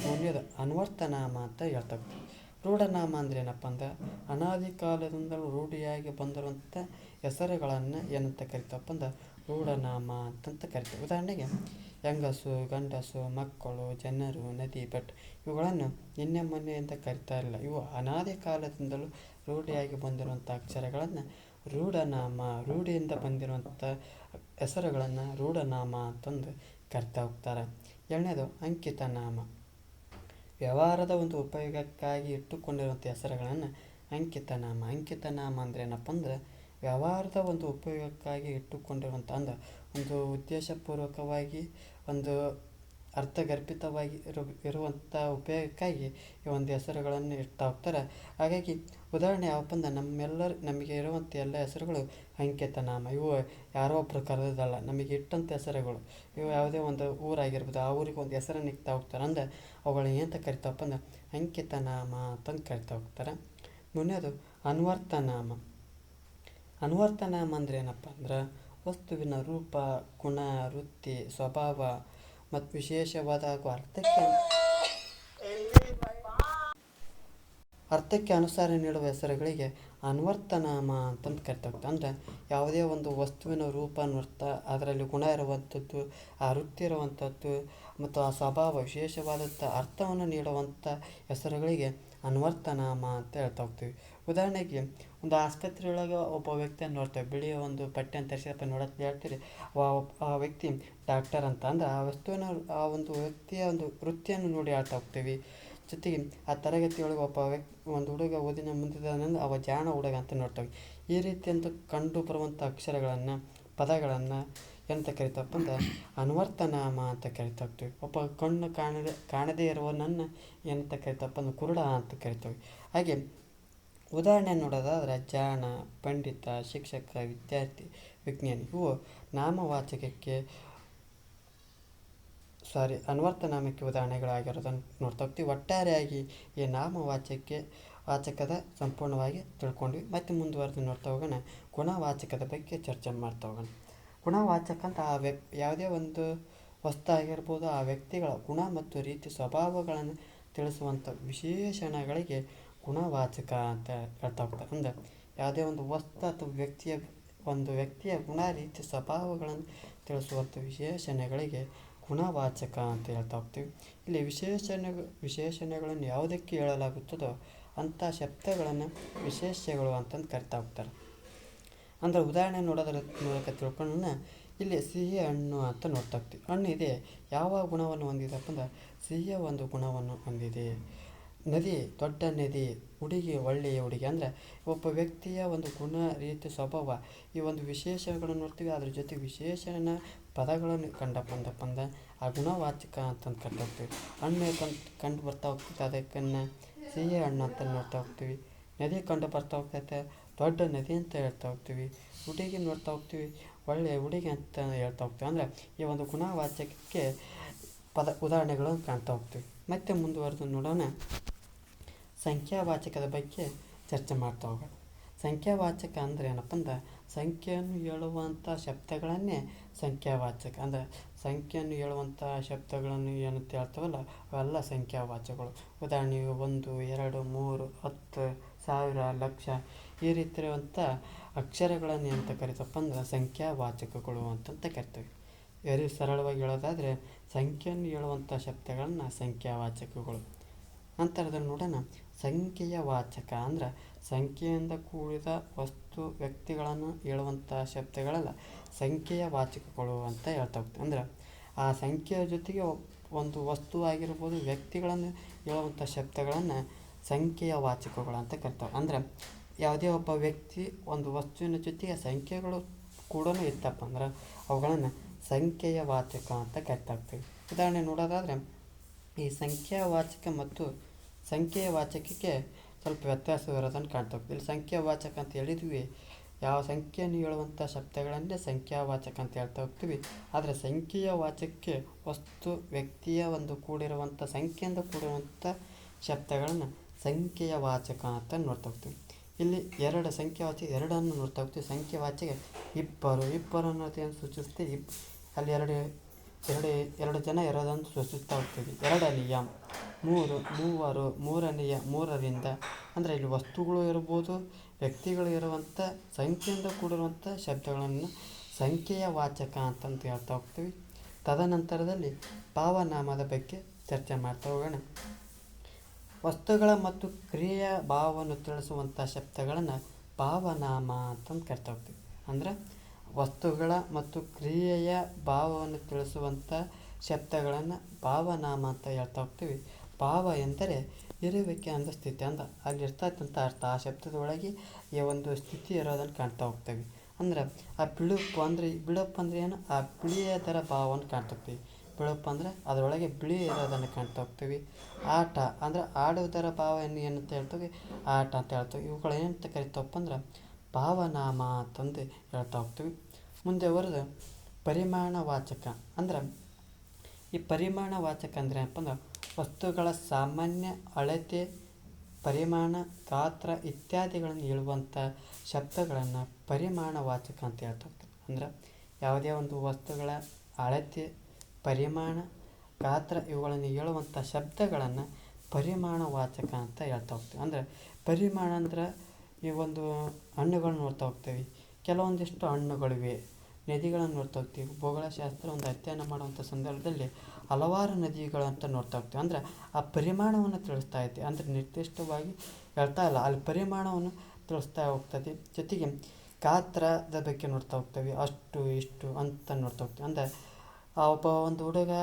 ಮೂರನೇದು ಅನ್ವರ್ಥನಾಮ ಅಂತ ಹೇಳ್ತಾ ಹೋಗ್ತೀವಿ. ರೂಢನಾಮ ಅಂದರೆ ಏನಪ್ಪ ಅಂದ್ರೆ ಅನಾದಿ ಕಾಲದಿಂದಲೂ ರೂಢಿಯಾಗಿ ಬಂದಿರುವಂಥ ಹೆಸರುಗಳನ್ನು ಏನಂತ ಕರಿತಾವಪ್ಪ ಅಂದ್ರೆ ರೂಢನಾಮ ಅಂತಂತ ಕರಿತೀವಿ. ಉದಾಹರಣೆಗೆ ಹೆಂಗಸು, ಗಂಡಸು, ಮಕ್ಕಳು, ಜನರು, ನದಿ, ಬೆಟ್ಟ ಇವುಗಳನ್ನು ನಿನ್ನೆ ಮೊನ್ನೆಯಿಂದ ಕರಿತಾ ಇಲ್ಲ. ಇವು ಅನಾದಿ ಕಾಲದಿಂದಲೂ ರೂಢಿಯಾಗಿ ಬಂದಿರುವಂಥ ಅಕ್ಷರಗಳನ್ನು ರೂಢನಾಮ, ರೂಢಿಯಿಂದ ಬಂದಿರುವಂಥ ಹೆಸರುಗಳನ್ನು ರೂಢನಾಮ ಅಂತಂದು ಕರಿತಾ ಹೋಗ್ತಾರೆ. ಎರಡನೇದು ಅಂಕಿತನಾಮ. ವ್ಯವಹಾರದ ಒಂದು ಉಪಯೋಗಕ್ಕಾಗಿ ಇಟ್ಟುಕೊಂಡಿರುವಂಥ ಹೆಸರುಗಳನ್ನು ಅಂಕಿತನಾಮ. ಅಂಕಿತನಾಮ ಅಂದರೆ ಏನಪ್ಪ ಅಂದ್ರೆ ವ್ಯವಹಾರದ ಒಂದು ಉಪಯೋಗಕ್ಕಾಗಿ ಇಟ್ಟುಕೊಂಡಿರುವಂಥ ಅಂದ್ರೆ ಒಂದು ಉದ್ದೇಶಪೂರ್ವಕವಾಗಿ ಒಂದು ಅರ್ಥಗರ್ಭಿತವಾಗಿ ಇರುವಂಥ ಉಪಯೋಗಕ್ಕಾಗಿ ಈ ಒಂದು ಹೆಸರುಗಳನ್ನು ಇಡ್ತಾ ಹೋಗ್ತಾರೆ. ಹಾಗಾಗಿ ಉದಾಹರಣೆ ಯಾವಪ್ಪ ಅಂದ್ರೆ ನಮಗೆ ಇರುವಂಥ ಎಲ್ಲ ಹೆಸರುಗಳು ಅಂಕಿತನಾಮ. ಇವು ಯಾರೋ ಒಬ್ಬರು ಕರೆದಲ್ಲ, ನಮಗೆ ಇಟ್ಟಂಥ ಹೆಸರುಗಳು. ಇವು ಯಾವುದೇ ಒಂದು ಊರಾಗಿರ್ಬೋದು, ಆ ಊರಿಗೆ ಒಂದು ಹೆಸರನ್ನು ಇಕ್ತಾ ಹೋಗ್ತಾರೆ. ಅಂದರೆ ಅವುಗಳನ್ನ ಏನಂತ ಕರಿತಾವಪ್ಪ ಅಂದ್ರೆ ಅಂಕಿತನಾಮ ಅಂತಂದು ಕರಿತಾ ಹೋಗ್ತಾರೆ. ಮುಂದೇದು ಅನ್ವರ್ಥನಾಮ. ಅನ್ವರ್ಥನಾಮ ಅಂದರೆ ಏನಪ್ಪ ಅಂದ್ರೆ ವಸ್ತುವಿನ ರೂಪ, ಗುಣ, ವೃತ್ತಿ, ಸ್ವಭಾವ ಮತ್ತು ವಿಶೇಷವಾದ ಹಾಗೂ ಅರ್ಥಕ್ಕೆ ಅನುಸಾರ ನೀಡುವ ಹೆಸರುಗಳಿಗೆ ಅನ್ವರ್ಥನಾಮ ಅಂತಂದು ಕರಿತಾ ಹೋಗ್ತಾರೆ. ಅಂದರೆ ಯಾವುದೇ ಒಂದು ವಸ್ತುವಿನ ರೂಪ, ಅನ್ವರ್ಥ, ಅದರಲ್ಲಿ ಗುಣ ಇರುವಂಥದ್ದು, ಆ ವೃತ್ತಿ ಇರುವಂಥದ್ದು ಮತ್ತು ಆ ಸ್ವಭಾವ ವಿಶೇಷವಾದಂಥ ಅರ್ಥವನ್ನು ನೀಡುವಂಥ ಹೆಸರುಗಳಿಗೆ ಅನ್ವರ್ಥನಾಮ ಅಂತ ಹೇಳ್ತಾ ಹೋಗ್ತೀವಿ. ಉದಾಹರಣೆಗೆ ಒಂದು ಆಸ್ಪತ್ರೆಯೊಳಗೆ ಒಬ್ಬ ವ್ಯಕ್ತಿಯನ್ನು ನೋಡ್ತೇವೆ. ಬಿಳಿಯ ಒಂದು ಬಟ್ಟೆಯನ್ನು ಧರಿಸಿದಪ್ಪ ನೋಡೋದು ಹೇಳ್ತೀರಿ, ಆ ವ್ಯಕ್ತಿ ಡಾಕ್ಟರ್ ಅಂತ. ಅಂದ್ರೆ ಆ ವಸ್ತುವಿನ ಆ ಒಂದು ವ್ಯಕ್ತಿಯ ಒಂದು ವೃತ್ತಿಯನ್ನು ನೋಡಿ ಹೇಳ್ತಾ ಹೋಗ್ತೀವಿ. ಜೊತೆಗೆ ಆ ತರಗತಿಯೊಳಗೆ ಒಂದು ಹುಡುಗ ಓದಿನ ಮುಂದಿದ್ದಾನಂದ್ರೆ ಅವ ಜಾಣ ಹುಡುಗ ಅಂತ ನೋಡ್ತೇವೆ. ಈ ರೀತಿಯಂತ ಕಂಡು ಬರುವಂಥ ಅಕ್ಷರಗಳನ್ನು, ಪದಗಳನ್ನು ಎಂತ ಕರಿತಾವಪ್ಪ ಅಂದ್ರೆ ಅನ್ವರ್ಥನಾಮ ಅಂತ ಕರಿತಾ ಹೋಗ್ತೀವಿ. ಒಬ್ಬ ಕಣ್ಣು ಕಾಣದೇ ಇರುವನನ್ನು ಏನಂತ ಕರಿತಾವಪ್ಪ ಅಂದ್ರೆ ಕುರುಡ ಅಂತ ಕರಿತೇವೆ. ಹಾಗೆ ಉದಾಹರಣೆ ನೋಡೋದಾದ್ರೆ ಜಾಣ, ಪಂಡಿತ, ಶಿಕ್ಷಕ, ವಿದ್ಯಾರ್ಥಿ, ವಿಜ್ಞಾನಿ ಇವು ನಾಮವಾಚಕಕ್ಕೆ ಅನ್ವರ್ಥನಾಮಕ್ಕೆ ಉದಾಹರಣೆಗಳಾಗಿರೋದನ್ನು ನೋಡ್ತಾ ಹೋಗ್ತೀವಿ. ಒಟ್ಟಾರೆಯಾಗಿ ಈ ವಾಚಕದ ಸಂಪೂರ್ಣವಾಗಿ ತಿಳ್ಕೊಂಡ್ವಿ. ಮತ್ತು ಮುಂದುವರೆದು ನೋಡ್ತಾ ಹೋಗೋಣ, ಗುಣವಾಚಕದ ಬಗ್ಗೆ ಚರ್ಚೆ ಮಾಡ್ತಾ ಹೋಗೋಣ. ಗುಣವಾಚಕ ಅಂತ ಯಾವುದೇ ಒಂದು ವಸ್ತು ಆಗಿರ್ಬೋದು, ಆ ವ್ಯಕ್ತಿಗಳ ಗುಣ ಮತ್ತು ರೀತಿ ಸ್ವಭಾವಗಳನ್ನು ತಿಳಿಸುವಂಥ ವಿಶೇಷಣಗಳಿಗೆ ಗುಣವಾಚಕ ಅಂತ ಹೇಳ್ತಾ ಹೋಗ್ತಾರೆ. ಅಂದರೆ ಯಾವುದೇ ಒಂದು ವಸ್ತು ಅಥವಾ ವ್ಯಕ್ತಿಯ ಗುಣ, ರೀತಿ, ಸ್ವಭಾವಗಳನ್ನು ತಿಳಿಸುವಂಥ ವಿಶೇಷಣಗಳಿಗೆ ಗುಣವಾಚಕ ಅಂತ ಹೇಳ್ತಾ ಹೋಗ್ತೀವಿ. ಇಲ್ಲಿ ವಿಶೇಷಣಗಳನ್ನು ಯಾವುದಕ್ಕೆ ಹೇಳಲಾಗುತ್ತದೋ ಅಂಥ ಶಬ್ದಗಳನ್ನು ವಿಶೇಷ್ಯಗಳು ಅಂತಂದು ಕರಿತಾ ಹೋಗ್ತಾರೆ. ಅಂದರೆ ಉದಾಹರಣೆ ನೋಡೋದ್ರ ಮೂಲಕ ತಿಳ್ಕೊಳ್ಳೋಣ. ಇಲ್ಲಿ ಸಿಹಿ ಹಣ್ಣು ಅಂತ ನೋಡ್ತಾ ಹೋಗ್ತೀವಿ. ಹಣ್ಣು ಇದೆ, ಯಾವ ಗುಣವನ್ನು ಹೊಂದಿದೆಪ್ಪ ಅಂದ್ರೆ ಸಿಹಿಯ ಒಂದು ಗುಣವನ್ನು ಹೊಂದಿದೆ. ನದಿ, ದೊಡ್ಡ ನದಿ. ಹುಡುಗಿ, ಒಳ್ಳೆಯ ಹುಡುಗಿ. ಅಂದರೆ ಒಬ್ಬ ವ್ಯಕ್ತಿಯ ಒಂದು ಗುಣ, ರೀತಿ, ಸ್ವಭಾವ ಈ ಒಂದು ವಿಶೇಷಗಳನ್ನು ನೋಡ್ತೀವಿ. ಅದ್ರ ಜೊತೆ ವಿಶೇಷಣ ಪದಗಳನ್ನು ಕಂಡಪ್ಪ ಅಂದ್ರೆ ಆ ಗುಣವಾಚಕ ಅಂತಂದು ಕರಿತಾ ಹೋಗ್ತೀವಿ. ಹಣ್ಣು ಕಂಡು ಬರ್ತಾ ಹೋಗ್ತೈತೆ, ಅದಕ್ಕನ್ನು ಸಿಹಿ ಹಣ್ಣು ಅಂತ ನೋಡ್ತಾ ಹೋಗ್ತೀವಿ. ನದಿ ಕಂಡು ಬರ್ತಾ ಹೋಗ್ತೈತೆ, ದೊಡ್ಡ ನದಿ ಅಂತ ಹೇಳ್ತಾ ಹೋಗ್ತೀವಿ. ಹುಡುಗಿ ನೋಡ್ತಾ ಹೋಗ್ತೀವಿ, ಒಳ್ಳೆಯ ಹುಡುಗಿ ಅಂತ ಹೇಳ್ತಾ ಹೋಗ್ತೀವಿ. ಅಂದರೆ ಈ ಒಂದು ಗುಣವಾಚಕಕ್ಕೆ ಉದಾಹರಣೆಗಳನ್ನು ಕಾಣ್ತಾ ಹೋಗ್ತೀವಿ. ಮತ್ತೆ ಮುಂದುವರೆದು ನೋಡೋಣ, ಸಂಖ್ಯಾವಾಚಕದ ಬಗ್ಗೆ ಚರ್ಚೆ ಮಾಡ್ತಾ ಹೋಗೋಣ. ಸಂಖ್ಯಾವಾಚಕ ಅಂದರೆ ಏನಪ್ಪ ಅಂದ್ರೆ ಸಂಖ್ಯೆಯನ್ನು ಹೇಳುವಂಥ ಶಬ್ದಗಳನ್ನೇ ಸಂಖ್ಯಾವಾಚಕ. ಅಂದರೆ ಸಂಖ್ಯೆಯನ್ನು ಹೇಳುವಂಥ ಶಬ್ದಗಳನ್ನು ಏನಂತ ಹೇಳ್ತಾವಲ್ಲ ಅವೆಲ್ಲ ಸಂಖ್ಯಾವಾಚಕಗಳು. ಉದಾಹರಣೆಗೆ 1, 2, 3, 10, 1000, ಲಕ್ಷ ಈ ರೀತಿ ಇರುವಂಥ ಅಕ್ಷರಗಳನ್ನು ಏನಂತ ಕರಿತಪ್ಪ ಅಂದ್ರೆ ಸಂಖ್ಯಾವಾಚಕಗಳು ಅಂತಂತ ಕರಿತೀವಿ. ವೆರಿ ಸರಳವಾಗಿ ಹೇಳೋದಾದರೆ ಸಂಖ್ಯೆಯನ್ನು ಹೇಳುವಂಥ ಶಬ್ದಗಳನ್ನು ಸಂಖ್ಯಾವಾಚಕಗಳು. ನಂತರದಲ್ಲಿ ನೋಡೋಣ, ಸಂಖ್ಯೆಯ ವಾಚಕ. ಅಂದ್ರೆ ಸಂಖ್ಯೆಯಿಂದ ಕೂಡಿದ ವಸ್ತು, ವ್ಯಕ್ತಿಗಳನ್ನು ಹೇಳುವಂಥ ಶಬ್ದಗಳೆಲ್ಲ ಸಂಖ್ಯೆಯ ವಾಚಕಗಳು ಅಂತ ಹೇಳ್ತಾ ಹೋಗ್ತೀವಿ. ಅಂದ್ರೆ ಆ ಸಂಖ್ಯೆಯ ಜೊತೆಗೆ ಒಂದು ವಸ್ತು ಆಗಿರ್ಬೋದು, ವ್ಯಕ್ತಿಗಳನ್ನು ಹೇಳುವಂಥ ಶಬ್ದಗಳನ್ನು ಸಂಖ್ಯೆಯ ವಾಚಕಗಳು ಅಂತ ಕರಿತಾವೆ. ಅಂದ್ರೆ ಯಾವುದೇ ಒಬ್ಬ ವ್ಯಕ್ತಿ ಒಂದು ವಸ್ತುವಿನ ಜೊತೆಗೆ ಸಂಖ್ಯೆಗಳು ಕೂಡ ಇತ್ತಪ್ಪ ಅಂದ್ರೆ ಅವುಗಳನ್ನು ಸಂಖ್ಯೆಯ ವಾಚಕ ಅಂತ ಕರಿತಾ ಹೋಗ್ತೀವಿ. ಉದಾಹರಣೆ ನೋಡೋದಾದರೆ ಈ ಸಂಖ್ಯಾವಾಚಕ ಮತ್ತು ಸಂಖ್ಯೆಯ ವಾಚಕಕ್ಕೆ ಸ್ವಲ್ಪ ವ್ಯತ್ಯಾಸವಿರೋದನ್ನು ಕಾಣ್ತಾ ಹೋಗ್ತೀವಿ. ಇಲ್ಲಿ ಸಂಖ್ಯಾವಾಚಕ ಅಂತ ಹೇಳಿದ್ವಿ, ಯಾವ ಸಂಖ್ಯೆಯನ್ನು ಹೇಳುವಂಥ ಶಬ್ದಗಳನ್ನೇ ಸಂಖ್ಯಾವಾಚಕ ಅಂತ ಹೇಳ್ತಾ ಹೋಗ್ತೀವಿ. ಆದರೆ ಸಂಖ್ಯೆಯ ವಾಚಕಕ್ಕೆ ವಸ್ತು, ವ್ಯಕ್ತಿಯ ಒಂದು ಕೂಡಿರುವಂಥ ಸಂಖ್ಯೆಯಿಂದ ಕೂಡಿರುವಂಥ ಶಬ್ದಗಳನ್ನು ಸಂಖ್ಯೆಯ ವಾಚಕ ಅಂತ ನೋಡ್ತಾ ಹೋಗ್ತೀವಿ. ಇಲ್ಲಿ ಎರಡು ಸಂಖ್ಯಾವಾಚಕ, ಎರಡನ್ನು ನೋಡ್ತಾ ಹೋಗ್ತೀವಿ. ಸಂಖ್ಯಾವಾಚಕ ಇಬ್ಬರು ಅನ್ನೋದೇನು ಸೂಚಿಸುತ್ತೆ, ಅಲ್ಲಿ ಎರಡು ಜನ ಇರೋದನ್ನು ಸೂಚಿಸ್ತಾ ಹೋಗ್ತೀವಿ. ಎರಡನೆಯ, ಮೂವರು, ಮೂರನೆಯ, ಮೂರರಿಂದ. ಅಂದರೆ ಇಲ್ಲಿ ವಸ್ತುಗಳು ಇರ್ಬೋದು, ವ್ಯಕ್ತಿಗಳು ಇರುವಂಥ ಸಂಖ್ಯೆಯಿಂದ ಕೂಡಿರುವಂಥ ಶಬ್ದಗಳನ್ನು ಸಂಖ್ಯೆಯ ವಾಚಕ ಅಂತಂತ ಹೇಳ್ತಾ ಹೋಗ್ತೀವಿ. ತದನಂತರದಲ್ಲಿ ಭಾವನಾಮದ ಬಗ್ಗೆ ಚರ್ಚೆ ಮಾಡ್ತಾ ಹೋಗೋಣ. ವಸ್ತುಗಳ ಮತ್ತು ಕ್ರಿಯೆಯ ಭಾವವನ್ನು ತಿಳಿಸುವಂಥ ಶಬ್ದಗಳನ್ನು ಭಾವನಾಮ ಅಂತಂದು ಕರಿತಾ ಹೋಗ್ತೀವಿ. ಅಂದರೆ ವಸ್ತುಗಳ ಮತ್ತು ಕ್ರಿಯೆಯ ಭಾವವನ್ನು ತಿಳಿಸುವಂಥ ಶಬ್ದಗಳನ್ನು ಭಾವನಾಮ ಅಂತ ಹೇಳ್ತಾ ಹೋಗ್ತೀವಿ. ಭಾವ ಎಂದರೆ ಇರುವಿಕೆ ಅಂದ ಸ್ಥಿತಿ. ಅಂದ್ರೆ ಅಲ್ಲಿ ಇರ್ತಕ್ಕಂಥ ಅರ್ಥ, ಆ ಶಬ್ದದ ಒಳಗೆ ಈ ಒಂದು ಸ್ಥಿತಿ ಇರೋದನ್ನು ಕಾಣ್ತಾ ಹೋಗ್ತೀವಿ. ಅಂದ್ರೆ ಆ ಬಿಳುಪು ಅಂದರೆ ಏನು, ಆ ಬಿಳಿಯ ಥರ ಭಾವವನ್ನು ಕಾಣ್ತಾ ಹೋಗ್ತೀವಿ. ಬಿಳುಪು ಅಂದರೆ ಅದರೊಳಗೆ ಬಿಳಿ ಇರೋದನ್ನು ಕಾಣ್ತಾ ಹೋಗ್ತೀವಿ. ಆಟ ಅಂದರೆ ಆಡುವುದರ ಭಾವವನ್ನು ಏನಂತ ಹೇಳ್ತೀವಿ, ಆಟ ಅಂತ ಹೇಳ್ತೀವಿ. ಇವುಗಳು ಏನಂತ ಕರಿತಾವಪ್ಪ ಅಂದ್ರೆ ಭಾವನಾಮ ಅಂತಂದು ಹೇಳ್ತಾ ಹೋಗ್ತೀವಿ. ಮುಂದೆ ಬರೋದು ಪರಿಮಾಣವಾಚಕ. ಅಂದ್ರೆ ಈ ಪರಿಮಾಣವಾಚಕ ಅಂದರೆ ಏನಪ್ಪ ಅಂದ್ರೆ ವಸ್ತುಗಳ ಸಾಮಾನ್ಯ ಅಳತೆ, ಪರಿಮಾಣ, ಗಾತ್ರ ಇತ್ಯಾದಿಗಳನ್ನು ಹೇಳುವಂಥ ಶಬ್ದಗಳನ್ನು ಪರಿಮಾಣವಾಚಕ ಅಂತ ಹೇಳ್ತಾ ಹೋಗ್ತೀವಿ. ಅಂದ್ರೆ ಯಾವುದೇ ಒಂದು ವಸ್ತುಗಳ ಅಳತೆ, ಪರಿಮಾಣ, ಗಾತ್ರ ಇವುಗಳನ್ನು ಹೇಳುವಂಥ ಶಬ್ದಗಳನ್ನು ಪರಿಮಾಣವಾಚಕ ಅಂತ ಹೇಳ್ತಾ ಹೋಗ್ತೀವಿ. ಅಂದರೆ ಪರಿಮಾಣ ಅಂದ್ರೆ ಈ ಒಂದು ಹಣ್ಣುಗಳನ್ನ ನೋಡ್ತಾ ಹೋಗ್ತೀವಿ. ಕೆಲವೊಂದಿಷ್ಟು ಹಣ್ಣುಗಳಿವೆ. ನದಿಗಳನ್ನು ನೋಡ್ತಾ ಹೋಗ್ತೀವಿ. ಭೂಗೋಳಶಾಸ್ತ್ರ ಒಂದು ಅಧ್ಯಯನ ಮಾಡುವಂಥ ಸಂದರ್ಭದಲ್ಲಿ ಹಲವಾರು ನದಿಗಳಂತ ನೋಡ್ತಾ ಹೋಗ್ತೀವಿ. ಅಂದರೆ ಆ ಪರಿಮಾಣವನ್ನು ತಿಳಿಸ್ತಾ ಐತಿ. ಅಂದರೆ ನಿರ್ದಿಷ್ಟವಾಗಿ ಹೇಳ್ತಾ ಇಲ್ಲ, ಅಲ್ಲಿ ಪರಿಮಾಣವನ್ನು ತಿಳಿಸ್ತಾ ಹೋಗ್ತದೆ. ಜೊತೆಗೆ ಗಾತ್ರದ ಬಗ್ಗೆ ನೋಡ್ತಾ ಹೋಗ್ತೀವಿ. ಅಷ್ಟು ಇಷ್ಟು ಅಂತ ನೋಡ್ತಾ ಹೋಗ್ತೀವಿ. ಅಂದರೆ ಒಂದು ಹುಡುಗ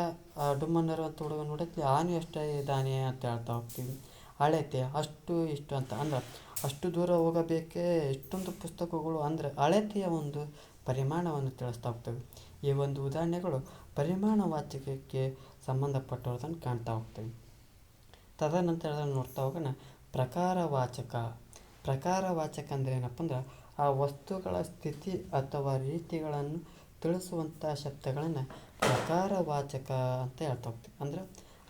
ಡುಮ್ಮನ್ನರುವಂಥ ಹುಡುಗ ನೋಡಿದ್ವಿ, ಆನೆ ಅಷ್ಟೇ ಇದ್ದಾನೆ ಅಂತ ಹೇಳ್ತಾ ಹೋಗ್ತೀವಿ. ಅಳತೆ ಅಷ್ಟು ಇಷ್ಟು ಅಂತ. ಅಂದ್ರೆ ಅಷ್ಟು ದೂರ ಹೋಗಬೇಕೇ ಇಷ್ಟೊಂದು ಪುಸ್ತಕಗಳು. ಅಂದರೆ ಅಳತೆಯ ಒಂದು ಪರಿಮಾಣವನ್ನು ತಿಳಿಸ್ತಾ ಹೋಗ್ತವೆ. ಈ ಒಂದು ಉದಾಹರಣೆಗಳು ಪರಿಮಾಣವಾಚಕಕ್ಕೆ ಸಂಬಂಧಪಟ್ಟಿರೋದನ್ನು ಕಾಣ್ತಾ ಹೋಗ್ತೇವೆ. ತದನಂತರ ನೋಡ್ತಾ ಹೋಗೋಣ ಪ್ರಕಾರವಾಚಕ. ಪ್ರಕಾರವಾಚಕ ಅಂದರೆ ಏನಪ್ಪ ಅಂದ್ರೆ ಆ ವಸ್ತುಗಳ ಸ್ಥಿತಿ ಅಥವಾ ರೀತಿಗಳನ್ನು ತಿಳಿಸುವಂಥ ಶಬ್ದಗಳನ್ನು ಪ್ರಕಾರವಾಚಕ ಅಂತ ಹೇಳ್ತಾ ಹೋಗ್ತೀವಿ. ಅಂದ್ರೆ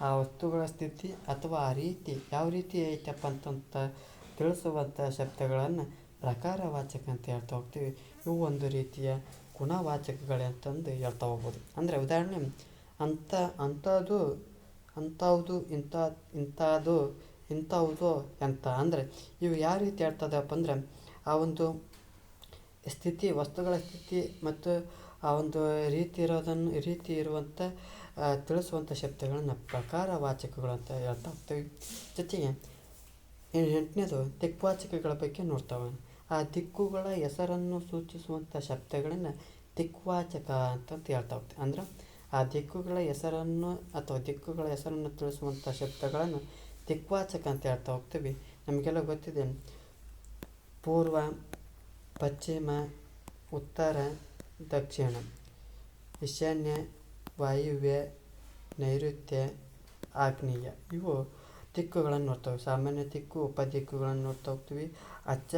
ಆ ವಸ್ತುಗಳ ಸ್ಥಿತಿ ಅಥವಾ ಆ ರೀತಿ ಯಾವ ರೀತಿ ಐತಪ್ಪ ಅಂತಂತ ತಿಳಿಸುವಂಥ ಶಬ್ದಗಳನ್ನು ಪ್ರಕಾರವಾಚಕ ಅಂತ ಹೇಳ್ತಾ ಹೋಗ್ತೀವಿ. ಇವು ಒಂದು ರೀತಿಯ ಗುಣವಾಚಕಗಳೇ ಅಂತಂದು ಹೇಳ್ತಾ ಹೋಗ್ಬೋದು. ಅಂದರೆ ಉದಾಹರಣೆ ಅಂಥ ಅಂಥದ್ದು ಅಂಥವುದು ಇಂಥದ್ದು ಇಂಥವುದು ಎಂಥ ಅಂದರೆ ಇವು ಯಾವ ರೀತಿ ಹೇಳ್ತದಪ್ಪ ಅಂದ್ರೆ ಆ ಒಂದು ಸ್ಥಿತಿ ವಸ್ತುಗಳ ಸ್ಥಿತಿ ಮತ್ತು ಆ ಒಂದು ರೀತಿ ಇರುವಂಥ ತಿಳಿಸುವಂಥ ಶಬ್ದಗಳನ್ನು ಪ್ರಕಾರವಾಚಕಗಳು ಅಂತ ಹೇಳ್ತಾ ಹೋಗ್ತೀವಿ. ಜೊತೆಗೆ 8ನೇದು ದಿಕ್ವಾಚಕಗಳ ಬಗ್ಗೆ ನೋಡ್ತಾವೆ. ಆ ದಿಕ್ಕುಗಳ ಹೆಸರನ್ನು ಸೂಚಿಸುವಂಥ ಶಬ್ದಗಳನ್ನು ದಿಕ್ವಾಚಕ ಅಂತಂತ ಹೇಳ್ತಾ ಹೋಗ್ತೀವಿ. ಅಂದ್ರೆ ಆ ದಿಕ್ಕುಗಳ ಹೆಸರನ್ನು ಅಥವಾ ದಿಕ್ಕುಗಳ ಹೆಸರನ್ನು ತಿಳಿಸುವಂಥ ಶಬ್ದಗಳನ್ನು ದಿಕ್ವಾಚಕ ಅಂತ ಹೇಳ್ತಾ ಹೋಗ್ತೀವಿ. ನಮಗೆಲ್ಲ ಗೊತ್ತಿದೆ ಪೂರ್ವ, ಪಶ್ಚಿಮ, ಉತ್ತರ, ದಕ್ಷಿಣ, ಈಶಾನ್ಯ, ವಾಯುವ್ಯ, ನೈಋತ್ಯ, ಆಗ್ನೇಯ ಇವು ದಿಕ್ಕುಗಳನ್ನು ನೋಡ್ತೇವೆ. ಸಾಮಾನ್ಯ ದಿಕ್ಕು, ಉಪದಿಕ್ಕುಗಳನ್ನು ನೋಡ್ತಾ ಹೋಗ್ತೀವಿ. ಅಚ್ಚ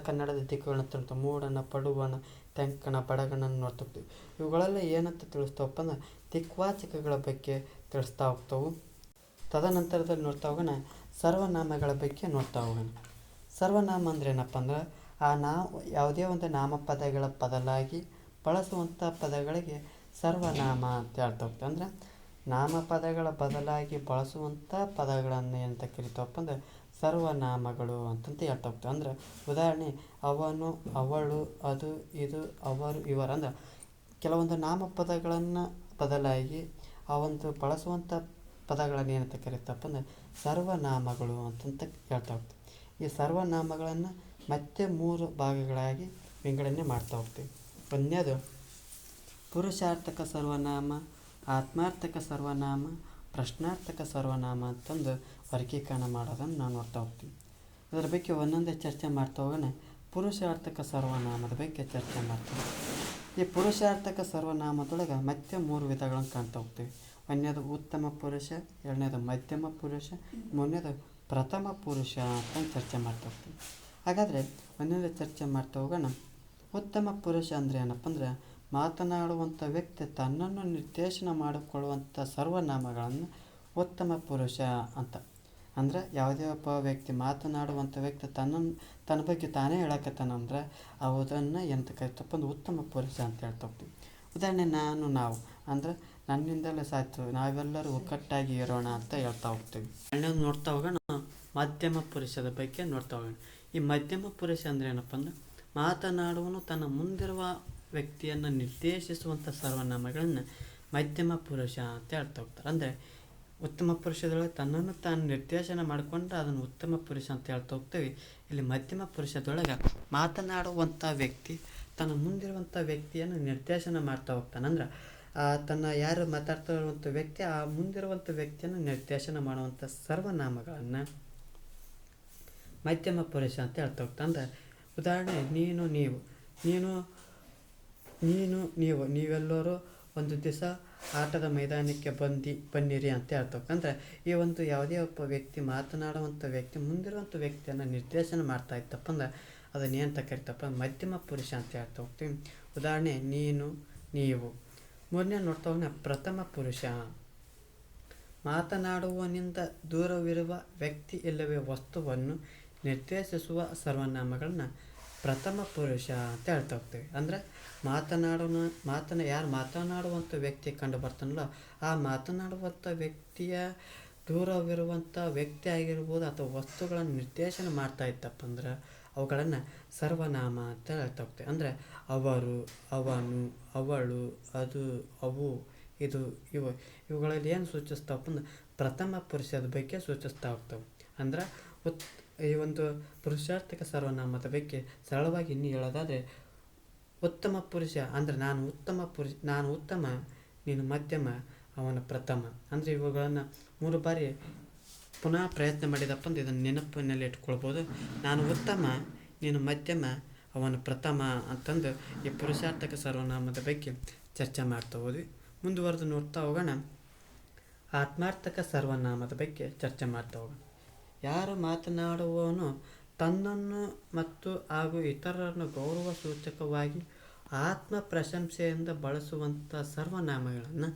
ಕನ್ನಡದ ದಿಕ್ಕುಗಳನ್ನು ತಿಳ್ತೇವೆ. ಮೂಡಣ, ಪಡುವಣ, ತೆಂಕಣ, ಬಡಗಣನ ನೋಡ್ತಾ ಹೋಗ್ತೀವಿ. ಇವುಗಳೆಲ್ಲ ಏನಂತ ತಿಳಿಸ್ತಾವಪ್ಪ ಅಂದ್ರೆ ದಿಕ್ವಾಚಕಗಳ ಬಗ್ಗೆ ತಿಳಿಸ್ತಾ ಹೋಗ್ತಾವೆ. ತದನಂತರದಲ್ಲಿ ನೋಡ್ತಾ ಹೋಗೋಣ ಸರ್ವನಾಮಗಳ ಬಗ್ಗೆ ನೋಡ್ತಾ ಹೋಗೋಣ. ಸರ್ವನಾಮ ಅಂದ್ರೆ ಏನಪ್ಪ ಅಂದ್ರೆ ಯಾವುದೇ ಒಂದು ನಾಮಪದಗಳ ಬದಲಾಗಿ ಬಳಸುವಂಥ ಪದಗಳಿಗೆ ಸರ್ವನಾಮ ಅಂತ ಹೇಳ್ತಾ ಹೋಗ್ತೀವಿ. ಅಂದ್ರೆ ನಾಮಪದಗಳ ಬದಲಾಗಿ ಬಳಸುವಂಥ ಪದಗಳನ್ನು ಏನಂತ ಕರಿತಾವಪ್ಪ ಅಂದ್ರೆ ಸರ್ವನಾಮಗಳು ಅಂತಂತ ಹೇಳ್ತಾ ಹೋಗ್ತೀವಿ. ಅಂದ್ರೆ ಉದಾಹರಣೆ ಅವನು, ಅವಳು, ಅದು, ಇದು, ಅವರು, ಇವರು ಅಂದ್ರೆ ಕೆಲವೊಂದು ನಾಮಪದಗಳನ್ನು ಬದಲಾಗಿ ಆ ಒಂದು ಬಳಸುವಂಥ ಪದಗಳನ್ನು ಏನಂತ ಕರಿತಪ್ಪ ಅಂದ್ರೆ ಸರ್ವನಾಮಗಳು ಅಂತಂತ ಹೇಳ್ತಾ ಹೋಗ್ತೀವಿ. ಈ ಸರ್ವನಾಮಗಳನ್ನು ಮತ್ತೆ 3 ಭಾಗಗಳಾಗಿ ವಿಂಗಡಣೆ ಮಾಡ್ತಾ ಹೋಗ್ತೀವಿ. ಒಂದನೇದು ಪುರುಷಾರ್ಥಕ ಸರ್ವನಾಮ, ಆತ್ಮಾರ್ಥಕ ಸರ್ವನಾಮ, ಪ್ರಶ್ನಾರ್ಥಕ ಸರ್ವನಾಮ ಅಂತಂದು ವರ್ಗೀಕರಣ ಮಾಡೋದನ್ನು ನಾವು ನೋಡ್ತಾ ಹೋಗ್ತೀವಿ. ಅದರ ಬಗ್ಗೆ ಒಂದೊಂದೇ ಚರ್ಚೆ ಮಾಡ್ತಾ ಹೋಗೋಣ. ಪುರುಷಾರ್ಥಕ ಸರ್ವನಾಮದ ಬಗ್ಗೆ ಚರ್ಚೆ ಮಾಡ್ತೀವಿ. ಈ ಪುರುಷಾರ್ಥಕ ಸರ್ವನಾಮದೊಳಗೆ ಮತ್ತೆ 3 ವಿಧಗಳನ್ನು ಕಾಣ್ತಾ ಹೋಗ್ತೀವಿ. ಒಂದನೇದು ಉತ್ತಮ ಪುರುಷ, ಎರಡನೇದು ಮಧ್ಯಮ ಪುರುಷ, ಮೂರನೇದು ಪ್ರಥಮ ಪುರುಷ ಅಂತ ಚರ್ಚೆ ಮಾಡ್ತಾ ಹೋಗ್ತೀವಿ. ಹಾಗಾದರೆ ಒಂದೊಂದೇ ಚರ್ಚೆ ಮಾಡ್ತಾ ಹೋಗೋಣ. ಉತ್ತಮ ಪುರುಷ ಅಂದರೆ ಏನಪ್ಪ ಅಂದ್ರೆ ಮಾತನಾಡುವಂಥ ವ್ಯಕ್ತಿ ತನ್ನನ್ನು ನಿರ್ದೇಶನ ಮಾಡಿಕೊಳ್ಳುವಂಥ ಸರ್ವನಾಮಗಳನ್ನು ಉತ್ತಮ ಪುರುಷ ಅಂತ. ಅಂದ್ರೆ ಯಾವುದೇ ಒಬ್ಬ ವ್ಯಕ್ತಿ ಮಾತನಾಡುವಂಥ ವ್ಯಕ್ತಿ ತನ್ನ ಬಗ್ಗೆ ತಾನೇ ಹೇಳಕತ್ತಾನಂದ್ರೆ ಅದನ್ನು ಎಂತ ಕರಿತಪ್ಪ ಅಂದ್ರೆ ಉತ್ತಮ ಪುರುಷ ಅಂತ ಹೇಳ್ತಾ ಹೋಗ್ತೀವಿ. ಉದಾಹರಣೆ ನಾನು, ನಾವು ಅಂದರೆ ನನ್ನಿಂದಲೇ ಸಾಧ್ಯ, ನಾವೆಲ್ಲರೂ ಒಗ್ಗಟ್ಟಾಗಿ ಇರೋಣ ಅಂತ ಹೇಳ್ತಾ ಹೋಗ್ತೀವಿ. ಎರಡನೇದು ನೋಡ್ತಾ ಹೋಗೋಣ ಮಧ್ಯಮ ಪುರುಷದ ಬಗ್ಗೆ ನೋಡ್ತಾ ಹೋಗೋಣ. ಈ ಮಧ್ಯಮ ಪುರುಷ ಅಂದರೆ ಏನಪ್ಪ ಅಂದ್ರೆ ಮಾತನಾಡುವನು ತನ್ನ ಮುಂದಿರುವ ವ್ಯಕ್ತಿಯನ್ನು ನಿರ್ದೇಶಿಸುವಂಥ ಸರ್ವನಾಮಗಳನ್ನು ಮಧ್ಯಮ ಪುರುಷ ಅಂತ ಹೇಳ್ತಾ ಹೋಗ್ತಾರೆ. ಅಂದರೆ ಉತ್ತಮ ಪುರುಷದೊಳಗೆ ತನ್ನನ್ನು ತಾನು ನಿರ್ದೇಶನ ಮಾಡಿಕೊಂಡು ಅದನ್ನು ಉತ್ತಮ ಪುರುಷ ಅಂತ ಹೇಳ್ತಾ ಹೋಗ್ತೀವಿ. ಇಲ್ಲಿ ಮಧ್ಯಮ ಪುರುಷದೊಳಗೆ ಮಾತನಾಡುವಂಥ ವ್ಯಕ್ತಿ ತನ್ನ ಮುಂದಿರುವಂಥ ವ್ಯಕ್ತಿಯನ್ನು ನಿರ್ದೇಶನ ಮಾಡ್ತಾ ಹೋಗ್ತಾನೆ. ಅಂದ್ರೆ ತನ್ನ ಯಾರು ಮಾತಾಡ್ತಾ ಇರುವಂಥ ವ್ಯಕ್ತಿ ಆ ಮುಂದಿರುವಂಥ ವ್ಯಕ್ತಿಯನ್ನು ನಿರ್ದೇಶನ ಮಾಡುವಂಥ ಸರ್ವನಾಮಗಳನ್ನು ಮಧ್ಯಮ ಪುರುಷ ಅಂತ ಹೇಳ್ತಾ ಹೋಗ್ತಾನೆ. ಅಂದರೆ ಉದಾಹರಣೆ ನೀನು, ನೀವು, ನೀವೆಲ್ಲರೂ ಒಂದು ದಿವಸ ಆಟದ ಮೈದಾನಕ್ಕೆ ಬನ್ನಿರಿ ಅಂತ ಹೇಳ್ತಾ ಹೋಗ್ತಾರೆ. ಅಂದರೆ ಈ ಒಂದು ಯಾವುದೇ ಒಬ್ಬ ವ್ಯಕ್ತಿ ಮಾತನಾಡುವಂಥ ವ್ಯಕ್ತಿ ಮುಂದಿರುವಂಥ ವ್ಯಕ್ತಿಯನ್ನು ನಿರ್ದೇಶನ ಮಾಡ್ತಾ ಇತ್ತಪ್ಪ ಅಂದ್ರೆ ಅದನ್ನು ಏನಂತ ಕರಿತಪ್ಪ ಮಧ್ಯಮ ಪುರುಷ ಅಂತ ಹೇಳ್ತಾ ಹೋಗ್ತೀವಿ. ಉದಾಹರಣೆ ನೀನು, ನೀವು. ಮೂರನೇ ನೋಡ್ತಾ ಹೋಗೋಣ ಪ್ರಥಮ ಪುರುಷ. ಮಾತನಾಡುವನಿಂದ ದೂರವಿರುವ ವ್ಯಕ್ತಿ ಇಲ್ಲವೇ ವಸ್ತುವನ್ನು ನಿರ್ದೇಶಿಸುವ ಸರ್ವನಾಮಗಳನ್ನ ಪ್ರಥಮ ಪುರುಷ ಅಂತ ಹೇಳ್ತಾ ಹೋಗ್ತೀವಿ. ಅಂದರೆ ಯಾರು ಮಾತನಾಡುವಂಥ ವ್ಯಕ್ತಿ ಕಂಡು ಬರ್ತಾನಲ್ಲ ಆ ಮಾತನಾಡುವಂಥ ವ್ಯಕ್ತಿಯ ದೂರವಿರುವಂಥ ವ್ಯಕ್ತಿ ಆಗಿರ್ಬೋದು ಅಥವಾ ವಸ್ತುಗಳನ್ನು ನಿರ್ದೇಶನ ಮಾಡ್ತಾ ಇತ್ತಪ್ಪ ಅಂದ್ರೆ ಅವುಗಳನ್ನು ಸರ್ವನಾಮ ಅಂತ ಹೇಳ್ತಾ ಹೋಗ್ತೀವಿ. ಅಂದರೆ ಅವರು, ಅವನು, ಅವಳು, ಅದು, ಅವು, ಇದು, ಇವುಗಳಲ್ಲಿ ಏನು ಸೂಚಿಸ್ತಾವಪ್ಪ ಅಂದ್ರೆ ಪ್ರಥಮ ಪುರುಷದ ಬಗ್ಗೆ ಸೂಚಿಸ್ತಾ ಹೋಗ್ತವೆ. ಅಂದ್ರೆ ಈ ಒಂದು ಪುರುಷಾರ್ಥಕ ಸರ್ವನಾಮದ ಬಗ್ಗೆ ಸರಳವಾಗಿ ಇನ್ನೂ ಹೇಳೋದಾದರೆ ಉತ್ತಮ ಪುರುಷ ಅಂದರೆ ನಾನು ಉತ್ತಮ, ನೀನು ಮಧ್ಯಮ, ಅವನ ಪ್ರಥಮ. ಅಂದರೆ ಇವುಗಳನ್ನು 3 ಬಾರಿ ಪುನಃ ಪ್ರಯತ್ನ ಮಾಡಿದಪ್ಪ ಅಂದ್ರೆ ಇದನ್ನು ನೆನಪಿನಲ್ಲಿ ಇಟ್ಕೊಳ್ಬೋದು. ನಾನು ಉತ್ತಮ, ನೀನು ಮಧ್ಯಮ, ಅವನ ಪ್ರಥಮ ಅಂತಂದು ಈ ಪುರುಷಾರ್ಥಕ ಸರ್ವನಾಮದ ಬಗ್ಗೆ ಚರ್ಚೆ ಮಾಡ್ತಾ ಹೋದ್ವಿ. ಮುಂದುವರೆದು ನೋಡ್ತಾ ಹೋಗೋಣ ಆತ್ಮಾರ್ಥಕ ಸರ್ವನಾಮದ ಬಗ್ಗೆ ಚರ್ಚೆ ಮಾಡ್ತಾ ಹೋಗೋಣ. ಯಾರು ಮಾತನಾಡುವವನು ತನ್ನನ್ನು ಮತ್ತು ಹಾಗೂ ಇತರರನ್ನು ಗೌರವ ಸೂಚಕವಾಗಿ ಆತ್ಮ ಪ್ರಶಂಸೆಯಿಂದ ಬಳಸುವಂಥ ಸರ್ವನಾಮಗಳನ್ನು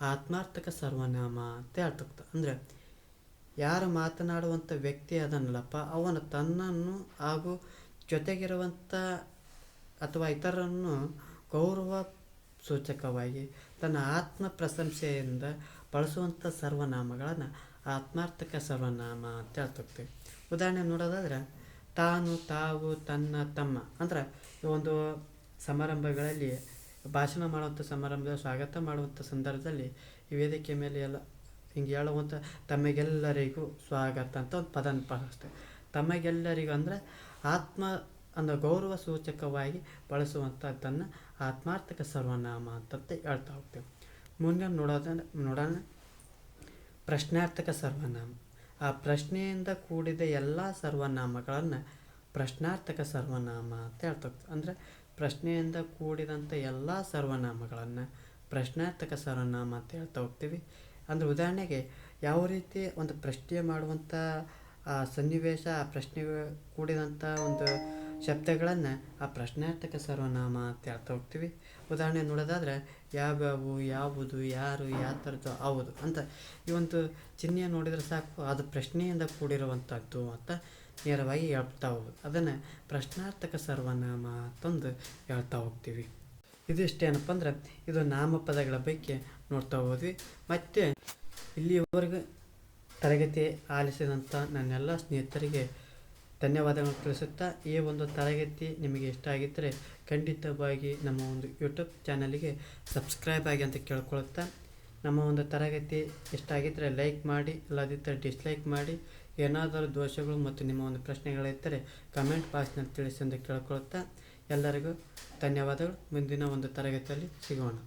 ಆತ್ಮಾರ್ಥಕ ಸರ್ವನಾಮ ಅಂತ ಹೇಳ್ತಕ್ಕಂಥ. ಅಂದರೆ ಯಾರು ಮಾತನಾಡುವಂಥ ವ್ಯಕ್ತಿ ಅದನ್ನಲ್ಲಪ್ಪ, ಅವನು ತನ್ನನ್ನು ಹಾಗೂ ಜೊತೆಗಿರುವಂಥ ಅಥವಾ ಇತರರನ್ನು ಗೌರವ ಸೂಚಕವಾಗಿ ತನ್ನ ಆತ್ಮ ಪ್ರಶಂಸೆಯಿಂದ ಬಳಸುವಂಥ ಸರ್ವನಾಮಗಳನ್ನು ಆತ್ಮಾರ್ಥಕ ಸರ್ವನಾಮ ಅಂತ ಹೇಳ್ತೋಗ್ತೀವಿ. ಉದಾಹರಣೆ ನೋಡೋದಾದ್ರೆ ತಾನು, ತಾವು, ತನ್ನ, ತಮ್ಮ. ಅಂದ್ರೆ ಈ ಒಂದು ಸಮಾರಂಭಗಳಲ್ಲಿ ಭಾಷಣ ಮಾಡುವಂಥ ಸಮಾರಂಭದ ಸ್ವಾಗತ ಮಾಡುವಂಥ ಸಂದರ್ಭದಲ್ಲಿ ಈ ವೇದಿಕೆ ಮೇಲೆ ಎಲ್ಲ ಹಿಂಗೆ ಹೇಳುವಂಥ ತಮಗೆಲ್ಲರಿಗೂ ಸ್ವಾಗತ ಅಂತ ಒಂದು ಪದನ ಬಳಸ್ತೇವೆ. ತಮಗೆಲ್ಲರಿಗೂ ಅಂದರೆ ಆತ್ಮ ಅಂದರೆ ಗೌರವ ಸೂಚಕವಾಗಿ ಬಳಸುವಂಥದ್ದನ್ನು ಆತ್ಮಾರ್ಥಕ ಸರ್ವನಾಮ ಅಂತಂತೆ ಹೇಳ್ತಾ ಹೋಗ್ತೇವೆ. ಮುಂದೆ ನೋಡೋಣ ಪ್ರಶ್ನಾರ್ಥಕ ಸರ್ವನಾಮ. ಆ ಪ್ರಶ್ನೆಯಿಂದ ಕೂಡಿದ ಎಲ್ಲ ಸರ್ವನಾಮಗಳನ್ನು ಪ್ರಶ್ನಾರ್ಥಕ ಸರ್ವನಾಮ ಅಂತ ಹೇಳ್ತೇವೆ. ಅಂದರೆ ಪ್ರಶ್ನೆಯಿಂದ ಕೂಡಿದಂಥ ಎಲ್ಲ ಸರ್ವನಾಮಗಳನ್ನು ಪ್ರಶ್ನಾರ್ಥಕ ಸರ್ವನಾಮ ಅಂತ ಹೇಳ್ತಾ ಹೋಗ್ತೀವಿ. ಅಂದರೆ ಉದಾಹರಣೆಗೆ ಯಾವ ರೀತಿ ಒಂದು ಪ್ರಶ್ನೆ ಮಾಡುವಂಥ ಸನ್ನಿವೇಶ, ಆ ಪ್ರಶ್ನೆ ಕೂಡಿದಂಥ ಒಂದು ಶಬ್ದಗಳನ್ನು ಆ ಪ್ರಶ್ನಾರ್ಥಕ ಸರ್ವನಾಮ ಅಂತ ಹೇಳ್ತಾ ಹೋಗ್ತೀವಿ. ಉದಾಹರಣೆ ನೋಡೋದಾದ್ರೆ ಯಾವ್ಯಾವು, ಯಾವುದು, ಯಾರು, ಯಾವ ಥರದ್ದು, ಹೌದು ಅಂತ ಈ ಒಂದು ಚಿಹ್ನೆ ನೋಡಿದರೆ ಸಾಕು, ಅದು ಪ್ರಶ್ನೆಯಿಂದ ಕೂಡಿರುವಂಥದ್ದು ಅಂತ ನೇರವಾಗಿ ಹೇಳ್ತಾ ಹೋಗೋದು. ಅದನ್ನು ಪ್ರಶ್ನಾರ್ಥಕ ಸರ್ವನಾಮ ಅಂತಂದು ಹೇಳ್ತಾ ಹೋಗ್ತೀವಿ. ಇದಿಷ್ಟೇನಪ್ಪ ಅಂದ್ರೆ ಇದು ನಾಮಪದಗಳ ಬಗ್ಗೆ ನೋಡ್ತಾ ಹೋದ್ವಿ. ಮತ್ತು ಇಲ್ಲಿವರೆಗೂ ತರಗತಿ ಆಲಿಸಿದಂಥ ನನ್ನೆಲ್ಲ ಸ್ನೇಹಿತರಿಗೆ ಧನ್ಯವಾದಗಳನ್ನು ತಿಳಿಸುತ್ತಾ, ಈ ಒಂದು ತರಗತಿ ನಿಮಗೆ ಇಷ್ಟ ಆಗಿದ್ದರೆ ಖಂಡಿತವಾಗಿ ನಮ್ಮ ಒಂದು ಯೂಟ್ಯೂಬ್ ಚಾನಲಿಗೆ ಸಬ್ಸ್ಕ್ರೈಬ್ ಆಗಿ ಅಂತ ಕೇಳ್ಕೊಳುತ್ತಾ, ನಮ್ಮ ಒಂದು ತರಗತಿ ಇಷ್ಟ ಆಗಿದ್ದರೆ ಲೈಕ್ ಮಾಡಿ, ಇಲ್ಲದಿದ್ದರೆ ಡಿಸ್ಲೈಕ್ ಮಾಡಿ. ಏನಾದರೂ ದೋಷಗಳು ಮತ್ತು ನಿಮ್ಮ ಒಂದು ಪ್ರಶ್ನೆಗಳಿದ್ದರೆ ಕಮೆಂಟ್ ಬಾಕ್ಸ್ನಲ್ಲಿ ತಿಳಿಸಿ ಎಂದು ಕೇಳ್ಕೊಳುತ್ತಾ ಎಲ್ಲರಿಗೂ ಧನ್ಯವಾದಗಳು. ಮುಂದಿನ ಒಂದು ತರಗತಿಯಲ್ಲಿ ಸಿಗೋಣ.